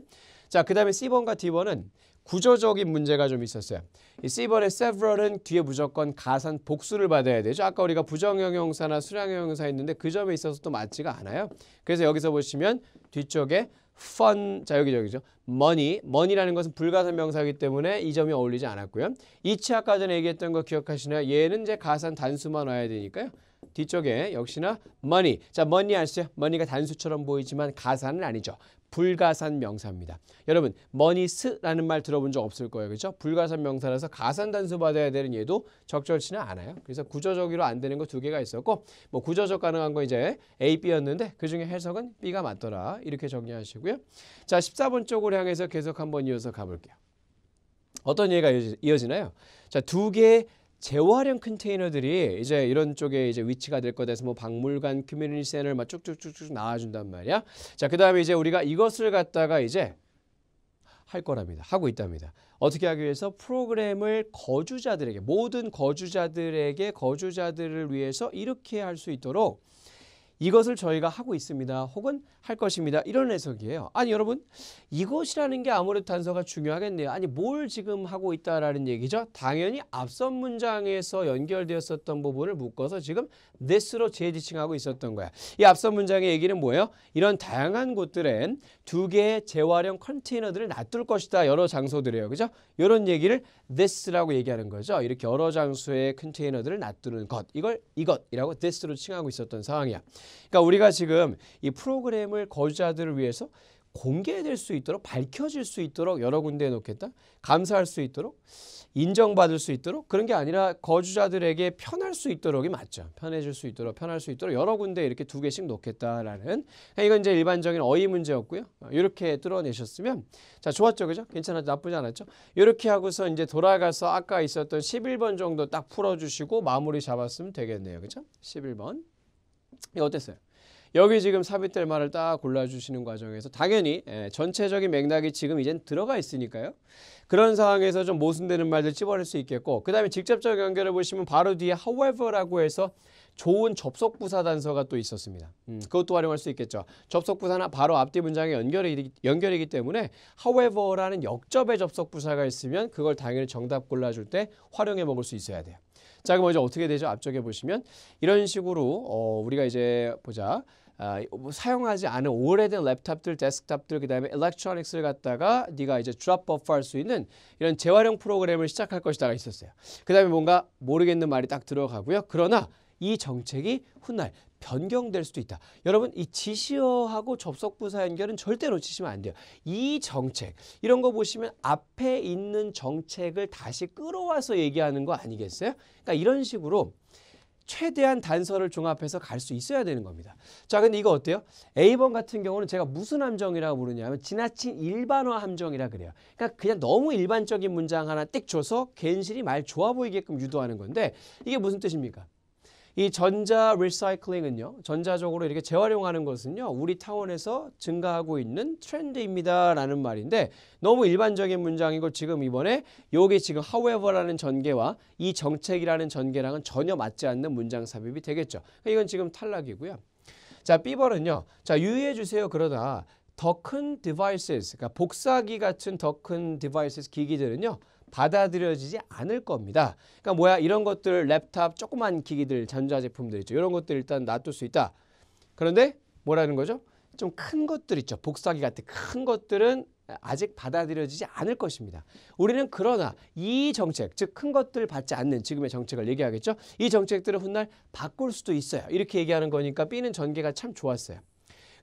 [SPEAKER 1] 자, 그 다음에 C번과 D번은 구조적인 문제가 좀 있었어요. 이 C번의 several은 뒤에 무조건 가산 복수를 받아야 되죠. 아까 우리가 부정형 형사나 수량형 형사 했는데 그 점에 있어서 또 맞지가 않아요. 그래서 여기서 보시면 뒤쪽에 fun, 자 여기죠. money라는 것은 불가산 명사이기 때문에 이 점이 어울리지 않았고요. 이치 아까 전에 얘기했던 거 기억하시나요? 얘는 이제 가산 단수만 와야 되니까요. 뒤쪽에 역시나 money. 자, money 아시죠? money가 단수처럼 보이지만 가산은 아니죠. 불가산 명사입니다. 여러분, moneys라는 말 들어본 적 없을 거예요. 그렇죠? 불가산 명사라서 가산 단수 받아야 되는 얘도 적절치는 않아요. 그래서 구조적으로 안 되는 거 두 개가 있었고 뭐 구조적 가능한 거 이제 A, B였는데 그중에 해석은 B가 맞더라. 이렇게 정리하시고요. 자, 14번 쪽으로 향해서 계속 한번 이어서 가볼게요. 어떤 얘기가 이어지나요? 자, 두 개의 재활용 컨테이너들이 이제 이런 쪽에 이제 위치가 될 거다 해서 뭐 박물관, 커뮤니티 센터를 막 쭉쭉쭉쭉 나와준단 말이야. 자, 그 다음에 이제 우리가 이것을 갖다가 이제 할 거랍니다. 하고 있답니다. 어떻게 하기 위해서 프로그램을 거주자들에게, 모든 거주자들에게 거주자들을 위해서 이렇게 할 수 있도록 이것을 저희가 하고 있습니다. 혹은 할 것입니다. 이런 해석이에요. 아니 여러분 이것이라는 게 아무래도 단서가 중요하겠네요. 아니 뭘 지금 하고 있다라는 얘기죠. 당연히 앞선 문장에서 연결되었었던 부분을 묶어서 지금 this로 재지칭하고 있었던 거야. 이 앞선 문장의 얘기는 뭐예요? 이런 다양한 곳들엔 두 개의 재활용 컨테이너들을 놔둘 것이다. 여러 장소들이에요. 그죠? 이런 얘기를 this라고 얘기하는 거죠. 이렇게 여러 장소의 컨테이너들을 놔두는 것. 이걸 이것이라고 this로 칭하고 있었던 상황이야. 그러니까 우리가 지금 이 프로그램을 거주자들을 위해서 공개될 수 있도록 밝혀질 수 있도록 여러 군데에 놓겠다. 감사할 수 있도록 인정받을 수 있도록 그런 게 아니라 거주자들에게 편할 수 있도록이 맞죠. 편해질 수 있도록 편할 수 있도록 여러 군데 이렇게 두 개씩 놓겠다라는 이건 이제 일반적인 어휘 문제였고요. 이렇게 뚫어내셨으면 자 좋았죠. 그죠? 괜찮았죠? 나쁘지 않았죠? 이렇게 하고서 이제 돌아가서 아까 있었던 11번 정도 딱 풀어주시고 마무리 잡았으면 되겠네요. 그죠? 11번 이거 어땠어요? 여기 지금 삽입될 말을 딱 골라주시는 과정에서 당연히 전체적인 맥락이 지금 이젠 들어가 있으니까요. 그런 상황에서 좀 모순되는 말들 찝어낼 수 있겠고 그 다음에 직접적 연결해 보시면 바로 뒤에 however라고 해서 좋은 접속부사 단서가 또 있었습니다. 그것도 활용할 수 있겠죠. 접속부사는 바로 앞뒤 문장의 연결이기 때문에 however라는 역접의 접속부사가 있으면 그걸 당연히 정답 골라줄 때 활용해 먹을 수 있어야 돼요. 자, 그럼 이제 어떻게 되죠? 앞쪽에 보시면 이런 식으로 우리가 이제 보자. 사용하지 않은 오래된 랩탑들, 데스크탑들, 그 다음에 일렉트로닉스를 갖다가 네가 이제 드롭오프 할 수 있는 이런 재활용 프로그램을 시작할 것이다가 있었어요. 그 다음에 뭔가 모르겠는 말이 딱 들어가고요. 그러나 이 정책이 훗날 변경될 수도 있다. 여러분 이 지시어하고 접속부사 연결은 절대 놓치시면 안 돼요. 이 정책 이런 거 보시면 앞에 있는 정책을 다시 끌어와서 얘기하는 거 아니겠어요? 그러니까 이런 식으로 최대한 단서를 종합해서 갈 수 있어야 되는 겁니다. 자, 근데 이거 어때요? A번 같은 경우는 제가 무슨 함정이라고 부르냐면 지나친 일반화 함정이라 그래요. 그러니까 그냥 너무 일반적인 문장 하나 띡 줘서 괜시리 말 좋아 보이게끔 유도하는 건데 이게 무슨 뜻입니까? 이 전자 리사이클링은요. 전자적으로 이렇게 재활용하는 것은요. 우리 타원에서 증가하고 있는 트렌드입니다. 라는 말인데 너무 일반적인 문장이고 지금 이번에 요게 지금 however라는 전개와 이 정책이라는 전개랑은 전혀 맞지 않는 문장 삽입이 되겠죠. 이건 지금 탈락이고요. 자, B번은요. 자, 유의해 주세요. 그러다 더 큰 devices, 그러니까 복사기 같은 더 큰 devices 기기들은요. 받아들여지지 않을 겁니다. 그러니까 뭐야 이런 것들 랩탑 조그만 기기들 전자제품들 있죠. 이런 것들 일단 놔둘 수 있다. 그런데 뭐라는 거죠? 좀 큰 것들 있죠. 복사기 같은 큰 것들은 아직 받아들여지지 않을 것입니다. 우리는 그러나 이 정책, 즉 큰 것들 받지 않는 지금의 정책을 얘기하겠죠. 이 정책들을 훗날 바꿀 수도 있어요. 이렇게 얘기하는 거니까 B는 전개가 참 좋았어요.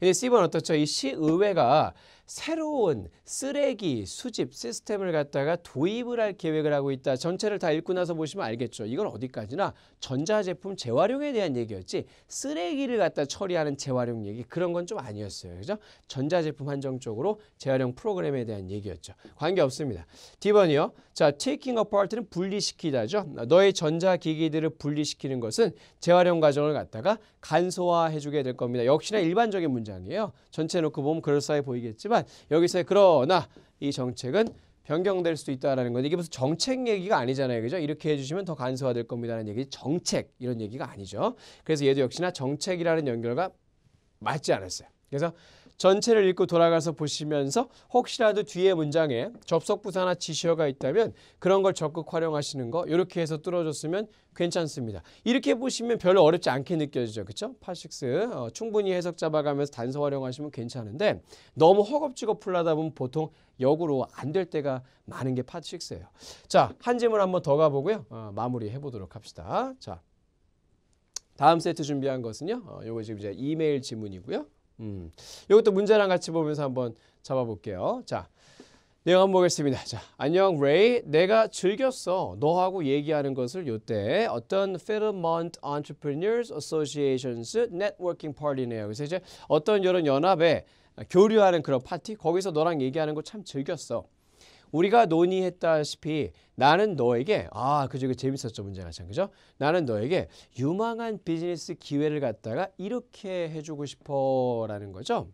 [SPEAKER 1] 근데 C번 어떻죠? 이 시의회가 새로운 쓰레기 수집 시스템을 갖다가 도입을 할 계획을 하고 있다. 전체를 다 읽고 나서 보시면 알겠죠. 이건 어디까지나 전자제품 재활용에 대한 얘기였지 쓰레기를 갖다 처리하는 재활용 얘기 그런 건 좀 아니었어요. 그죠? 전자제품 한정적으로 재활용 프로그램에 대한 얘기였죠. 관계없습니다. D번이요. 자, taking apart는 분리시키다죠. 너의 전자기기들을 분리시키는 것은 재활용 과정을 갖다가 간소화해 주게 될 겁니다. 역시나 일반적인 문장이에요. 전체 놓고 보면 그럴싸해 보이겠지만 여기서의 그러나 이 정책은 변경될 수도 있다라는 건 이게 무슨 정책 얘기가 아니잖아요. 그죠? 이렇게 해주시면 더 간소화될 겁니다라는 얘기 정책 이런 얘기가 아니죠. 그래서 얘도 역시나 정책이라는 연결과 맞지 않았어요. 그래서 전체를 읽고 돌아가서 보시면서 혹시라도 뒤에 문장에 접속부사나 지시어가 있다면 그런 걸 적극 활용하시는 거 이렇게 해서 뚫어줬으면 괜찮습니다. 이렇게 보시면 별로 어렵지 않게 느껴지죠. 그렇죠? 파6 충분히 해석 잡아가면서 단서 활용하시면 괜찮은데 너무 허겁지겁 풀려다 보면 보통 역으로 안 될 때가 많은 게 파6예요. 자, 한 질문 한번 더 가보고요. 마무리해 보도록 합시다. 자, 다음 세트 준비한 것은요. 요거 지금 이제 이메일 지문이고요. 이것도 문제랑 같이 보면서 한번 잡아볼게요. 자, 내용 한번 보겠습니다. 자, 안녕 레이. 내가 즐겼어. 너하고 얘기하는 것을 요때 어떤 Fairmont Entrepreneurs Association's Networking Party네요. 그래서 이제 어떤 이런 연합에 교류하는 그런 파티 거기서 너랑 얘기하는 거 참 즐겼어. 우리가 논의했다시피 나는 너에게 그죠? 재밌었죠 문제가 참 그죠? 나는 너에게 유망한 비즈니스 기회를 갖다가 이렇게 해주고 싶어라는 거죠.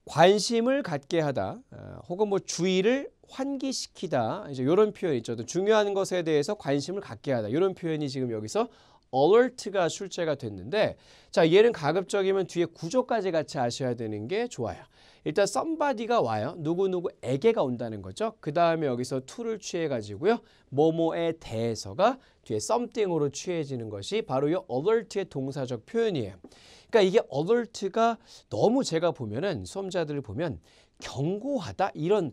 [SPEAKER 1] 관심을 갖게 하다, 혹은 뭐 주의를 환기시키다 이제 이런 표현 있죠. 또 중요한 것에 대해서 관심을 갖게 하다 이런 표현이 지금 여기서 alert가 출제가 됐는데 자 얘는 가급적이면 뒤에 구조까지 같이 아셔야 되는 게 좋아요. 일단 somebody가 와요. 누구누구에게가 온다는 거죠. 그 다음에 여기서 to를 취해가지고요. 뭐뭐에 대해서가 뒤에 something으로 취해지는 것이 바로 이 alert의 동사적 표현이에요. 그러니까 이게 alert가 너무 제가 보면은 수험자들을 보면 경고하다 이런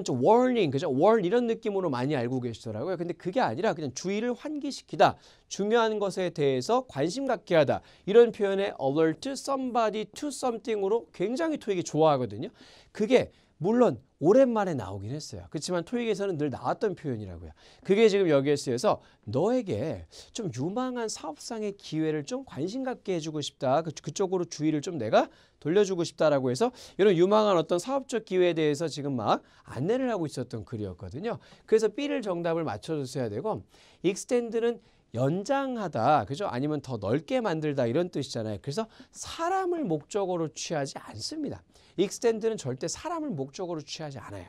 [SPEAKER 1] 좀 warning, 그죠? warn 이런 느낌으로 많이 알고 계시더라고요. 근데 그게 아니라 그냥 주의를 환기시키다, 중요한 것에 대해서 관심 갖게 하다 이런 표현에 alert somebody to something으로 굉장히 토익이 좋아하거든요. 그게 물론 오랜만에 나오긴 했어요. 그렇지만 토익에서는 늘 나왔던 표현이라고요. 그게 지금 여기에 쓰여서 너에게 좀 유망한 사업상의 기회를 좀 관심 갖게 해주고 싶다. 그쪽으로 주의를 좀 내가 돌려주고 싶다라고 해서 이런 유망한 어떤 사업적 기회에 대해서 지금 막 안내를 하고 있었던 글이었거든요. 그래서 B를 정답을 맞춰줬어야 되고 extend는 연장하다, 그죠? 아니면 더 넓게 만들다 이런 뜻이잖아요. 그래서 사람을 목적으로 취하지 않습니다. extend는 절대 사람을 목적으로 취하지 않아요.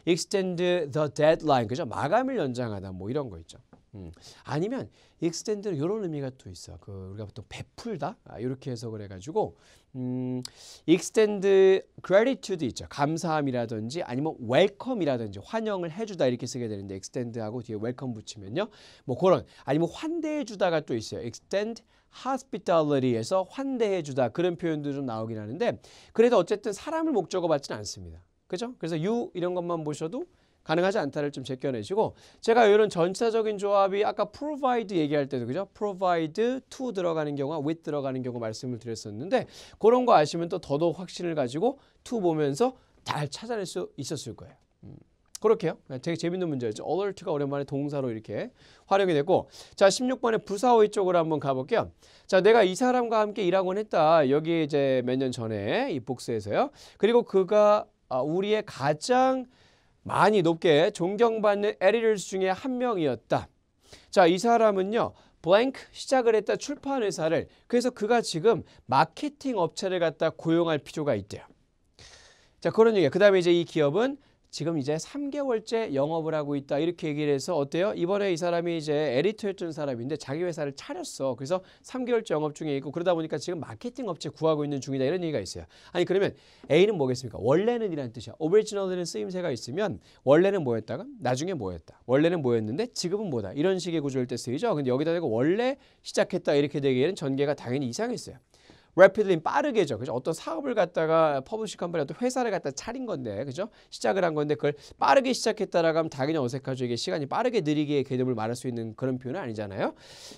[SPEAKER 1] extend the deadline, 그죠? 마감을 연장하다 뭐 이런 거 있죠. 아니면 extend는 이런 의미가 또 있어. 우리가 보통 베풀다 이렇게 해석을 해가지고 extend gratitude 있죠. 감사함이라든지 아니면 welcome이라든지 환영을 해주다 이렇게 쓰게 되는데 extend하고 뒤에 welcome 붙이면요. 뭐 그런 아니면 환대해주다가 또 있어요. extend hospitality에서 환대해주다 그런 표현도 좀 나오긴 하는데 그래도 어쨌든 사람을 목적으로 받지는 않습니다. 그죠? 그래서 you 이런 것만 보셔도 가능하지 않다를 좀 제껴내시고 제가 이런 전체적인 조합이 아까 provide 얘기할 때도 그죠? provide to 들어가는 경우와 with 들어가는 경우 말씀을 드렸었는데 그런 거 아시면 또 더더욱 확신을 가지고 to 보면서 잘 찾아낼 수 있었을 거예요. 그렇게요. 되게 재밌는 문제였죠. alert가 오랜만에 동사로 이렇게 활용이 됐고 자 16번에 부사어휘 쪽으로 한번 가볼게요. 자 내가 이 사람과 함께 일하곤 했다. 여기 이제 몇 년 전에 이 복수에서요. 그리고 그가 우리의 가장 많이 높게 존경받는 editors 중에 한 명이었다. 자, 이 사람은요. blank 시작을 했다 출판 회사를 그래서 그가 지금 마케팅 업체를 갖다 고용할 필요가 있대요. 자, 그런 얘기예요. 그다음에 이제 이 기업은 지금 이제 3개월째 영업을 하고 있다. 이렇게 얘기를 해서 어때요? 이번에 이 사람이 이제 에디터였던 사람인데 자기 회사를 차렸어. 그래서 3개월째 영업 중에 있고 그러다 보니까 지금 마케팅 업체 구하고 있는 중이다. 이런 얘기가 있어요. 아니 그러면 A는 뭐겠습니까? 원래는 이란 뜻이야. 오리지널에는 쓰임새가 있으면 원래는 뭐였다가 나중에 뭐였다. 원래는 뭐였는데 지금은 뭐다. 이런 식의 구조일 때 쓰이죠. 근데 여기다 대고 원래 시작했다 이렇게 되기에는 전개가 당연히 이상했어요. rapidly 빠르게죠. 그죠? 어떤 사업을 갖다가 퍼블리싱 컴퍼니 어떤 회사를 갖다 차린 건데, 그죠? 시작을 한 건데 그걸 빠르게 시작했다라고 하면 당연히 어색하죠. 이게 시간이 빠르게 느리게 개념을 말할 수 있는 그런 표현은 아니잖아요.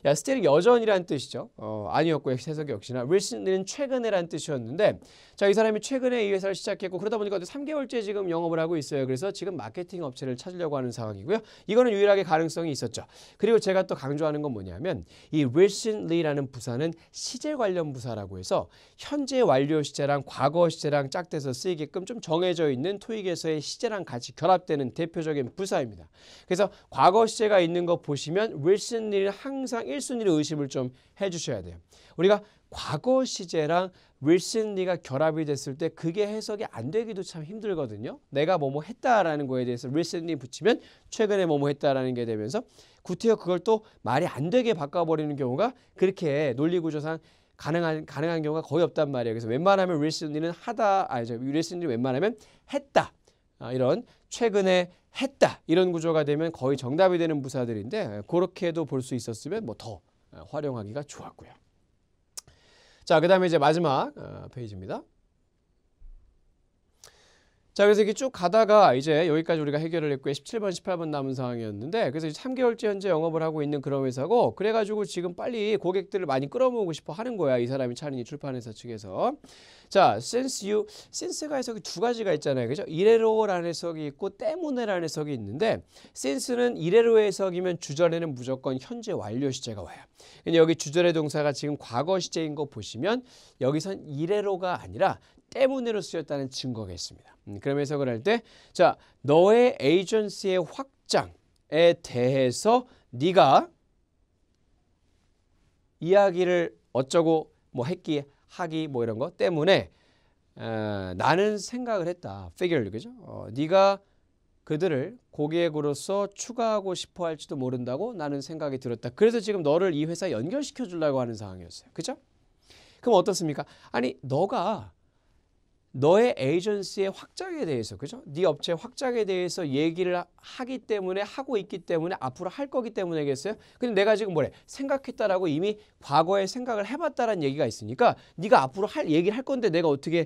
[SPEAKER 1] 야, still 여전이란 뜻이죠. 아니었고요. 해석이 역시나 recently는 최근에란 뜻이었는데, 자, 이 사람이 최근에 이 회사를 시작했고 그러다 보니까 3개월째 지금 영업을 하고 있어요. 그래서 지금 마케팅 업체를 찾으려고 하는 상황이고요. 이거는 유일하게 가능성이 있었죠. 그리고 제가 또 강조하는 건 뭐냐면 이 recently라는 부사는 시제 관련 부사라고 해서 현재 완료 시제랑 과거 시제랑 짝대서 쓰이게끔 좀 정해져 있는 토익에서의 시제랑 같이 결합되는 대표적인 부사입니다. 그래서 과거 시제가 있는 거 보시면 recently는 항상 1순위로 의심을 좀 해주셔야 돼요. 우리가 과거 시제랑 recently가 결합이 됐을 때 그게 해석이 안 되기도 참 힘들거든요. 내가 뭐뭐 했다라는 거에 대해서 recently 붙이면 최근에 뭐뭐 했다라는 게 되면서 구태여 그걸 또 말이 안 되게 바꿔버리는 경우가 그렇게 논리구조상 가능한 경우가 거의 없단 말이에요. 그래서 웬만하면 recently는 recently 웬만하면 했다. 이런 최근에 했다. 이런 구조가 되면 거의 정답이 되는 부사들인데 그렇게도 볼 수 있었으면 뭐 더 활용하기가 좋았고요. 자, 그 다음에 이제 마지막 페이지입니다. 자, 그래서 이렇게 쭉 가다가 이제 여기까지 우리가 해결을 했고요. 17번, 18번 남은 상황이었는데 그래서 3개월째 현재 영업을 하고 있는 그런 회사고 그래가지고 지금 빨리 고객들을 많이 끌어모으고 싶어 하는 거야. 이 사람이 차린 이 출판회사 측에서. 자, since가 해석이 두 가지가 있잖아요. 그죠? 이래로라는 해석이 있고 때문에라는 해석이 있는데 since는 이래로 해석이면 주절에는 무조건 현재 완료 시제가 와요. 근데 여기 주절의 동사가 지금 과거 시제인 거 보시면 여기선 이래로가 아니라 때문에로 쓰였다는 증거가 있습니다. 그럼 해석을 할 때 자, 너의 에이전시의 확장에 대해서 네가 이야기를 어쩌고 뭐 했기 하기 뭐 이런 거 때문에 나는 생각을 했다. figure 그죠? 네가 그들을 고객으로서 추가하고 싶어 할지도 모른다고 나는 생각이 들었다. 그래서 지금 너를 이 회사에 연결시켜 주려고 하는 상황이었어요. 그죠? 그럼 어떻습니까? 아니 너가 너의 에이전시의 확장에 대해서 그죠? 네 업체의 확장에 대해서 얘기를 하기 때문에 하고 있기 때문에 앞으로 할 거기 때문에겠어요? 근데 내가 지금 뭐래? 생각했다라고 이미 과거에 생각을 해봤다라는 얘기가 있으니까 네가 앞으로 얘기를 할 건데 내가 어떻게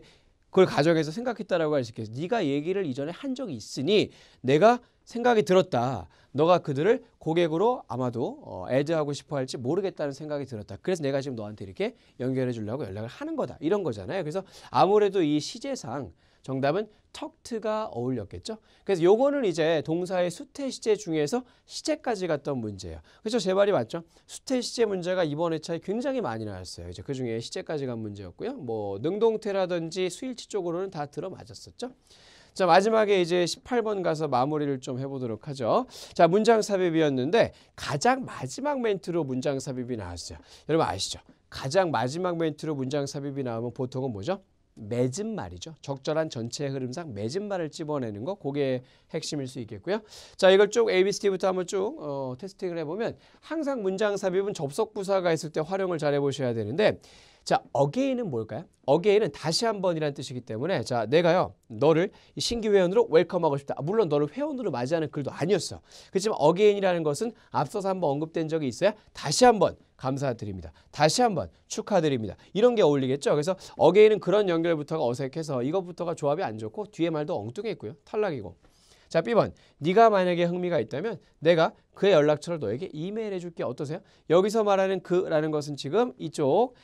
[SPEAKER 1] 그걸 가정해서 생각했다라고 할 수 있겠어? 네가 얘기를 이전에 한 적이 있으니 내가 생각이 들었다. 너가 그들을 고객으로 아마도 애드하고 싶어 할지 모르겠다는 생각이 들었다. 그래서 내가 지금 너한테 이렇게 연결해 주려고 연락을 하는 거다. 이런 거잖아요. 그래서 아무래도 이 시제상 정답은 talked가 어울렸겠죠. 그래서 요거는 이제 동사의 수태 시제 중에서 시제까지 갔던 문제예요. 그렇죠? 제 말이 맞죠? 수태 시제 문제가 이번 회차에 굉장히 많이 나왔어요. 이제 그 중에 시제까지 간 문제였고요. 뭐 능동태라든지 수일치 쪽으로는 다 들어맞았었죠. 자, 마지막에 이제 18번 가서 마무리를 좀 해보도록 하죠. 자, 문장 삽입이었는데 가장 마지막 멘트로 문장 삽입이 나왔어요. 여러분 아시죠? 가장 마지막 멘트로 문장 삽입이 나오면 보통은 뭐죠? 맺은 말이죠. 적절한 전체 흐름상 맺은 말을 찝어내는 거, 그게 핵심일 수 있겠고요. 자, 이걸 쭉 ABCD부터 한번 쭉 테스팅을 해보면 항상 문장 삽입은 접속 부사가 있을 때 활용을 잘 해보셔야 되는데 자, again은 뭘까요? again은 다시 한 번이라는 뜻이기 때문에 자, 내가요 너를 신규 회원으로 웰컴하고 싶다. 물론 너를 회원으로 맞이하는 글도 아니었어. 그렇지만 again이라는 것은 앞서서 한번 언급된 적이 있어야 다시 한번 감사드립니다. 다시 한번 축하드립니다. 이런 게 어울리겠죠. 그래서 again은 그런 연결부터가 어색해서 이것부터가 조합이 안 좋고 뒤에 말도 엉뚱했고요. 탈락이고. 자, B번. 네가 만약에 흥미가 있다면 내가 그의 연락처를 너에게 이메일해 줄게. 어떠세요? 여기서 말하는 그라는 것은 지금 이쪽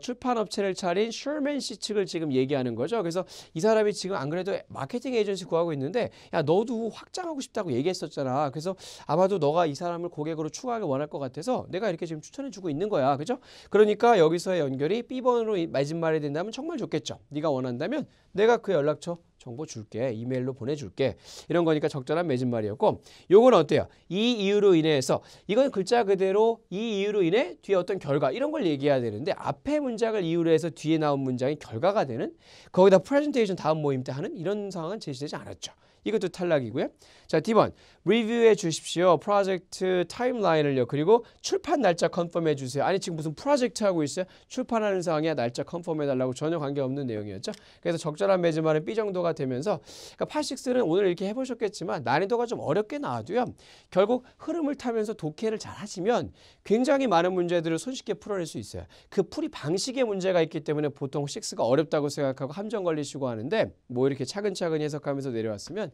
[SPEAKER 1] 출판업체를 차린 셔먼 씨 측을 지금 얘기하는 거죠. 그래서 이 사람이 지금 안 그래도 마케팅 에이전시 구하고 있는데 야, 너도 확장하고 싶다고 얘기했었잖아. 그래서 아마도 너가 이 사람을 고객으로 추가하기 원할 것 같아서 내가 이렇게 지금 추천해 주고 있는 거야. 그죠? 그러니까 여기서의 연결이 B번으로 맺은말이 된다면 정말 좋겠죠. 네가 원한다면 내가 그 연락처 정보 줄게. 이메일로 보내줄게. 이런 거니까 적절한 맺은말이었고 요건 어때요? 이 이유로 인해서 이건 글자 그대로 이 이유로 인해 뒤에 어떤 결과 이런 걸 얘기해야 되는데 앞에 문장을 이유로 해서 뒤에 나온 문장이 결과가 되는 거기다 프레젠테이션 다음 모임 때 하는 이런 상황은 제시되지 않았죠. 이것도 탈락이고요. 자, D번. 리뷰해 주십시오. 프로젝트 타임라인을요. 그리고 출판 날짜 컨펌해 주세요. 아니 지금 무슨 프로젝트 하고 있어요? 출판하는 상황이야. 날짜 컨펌해 달라고 전혀 관계없는 내용이었죠. 그래서 적절한 매즈만은 B 정도가 되면서 그러니까 8-6는 오늘 이렇게 해보셨겠지만 난이도가 좀 어렵게 나와도요. 결국 흐름을 타면서 독해를 잘 하시면 굉장히 많은 문제들을 손쉽게 풀어낼 수 있어요. 그 풀이 방식에 문제가 있기 때문에 보통 6가 어렵다고 생각하고 함정 걸리시고 하는데 뭐 이렇게 차근차근 해석하면서 내려왔으면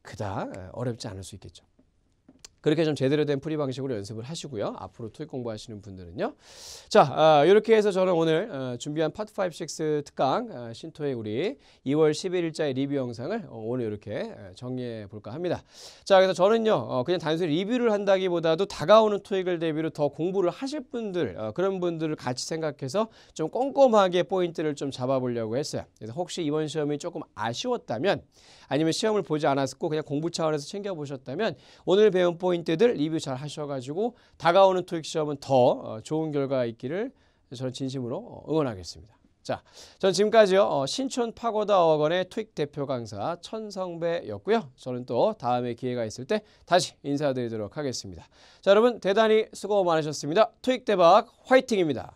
[SPEAKER 1] 그닥 어렵지 않을 수 있겠죠. 그렇게 좀 제대로 된 풀이 방식으로 연습을 하시고요. 앞으로 토익 공부하시는 분들은요. 자, 이렇게 해서 저는 오늘 준비한 파트 5, 6 특강 신토익 우리 2월 11일자의 리뷰 영상을 오늘 이렇게 정리해 볼까 합니다. 자, 그래서 저는요. 그냥 단순히 리뷰를 한다기보다도 다가오는 토익을 대비로 더 공부를 하실 분들, 그런 분들을 같이 생각해서 좀 꼼꼼하게 포인트를 좀 잡아보려고 했어요. 그래서 혹시 이번 시험이 조금 아쉬웠다면 아니면 시험을 보지 않았고 그냥 공부 차원에서 챙겨보셨다면 오늘 배운 포인트들 리뷰 잘 하셔가지고 다가오는 토익 시험은 더 좋은 결과가 있기를 저는 진심으로 응원하겠습니다. 자, 전 지금까지요. 신촌 파고다 어학원의 토익 대표 강사 천성배였고요. 저는 또 다음에 기회가 있을 때 다시 인사드리도록 하겠습니다. 자, 여러분 대단히 수고 많으셨습니다. 토익 대박 화이팅입니다.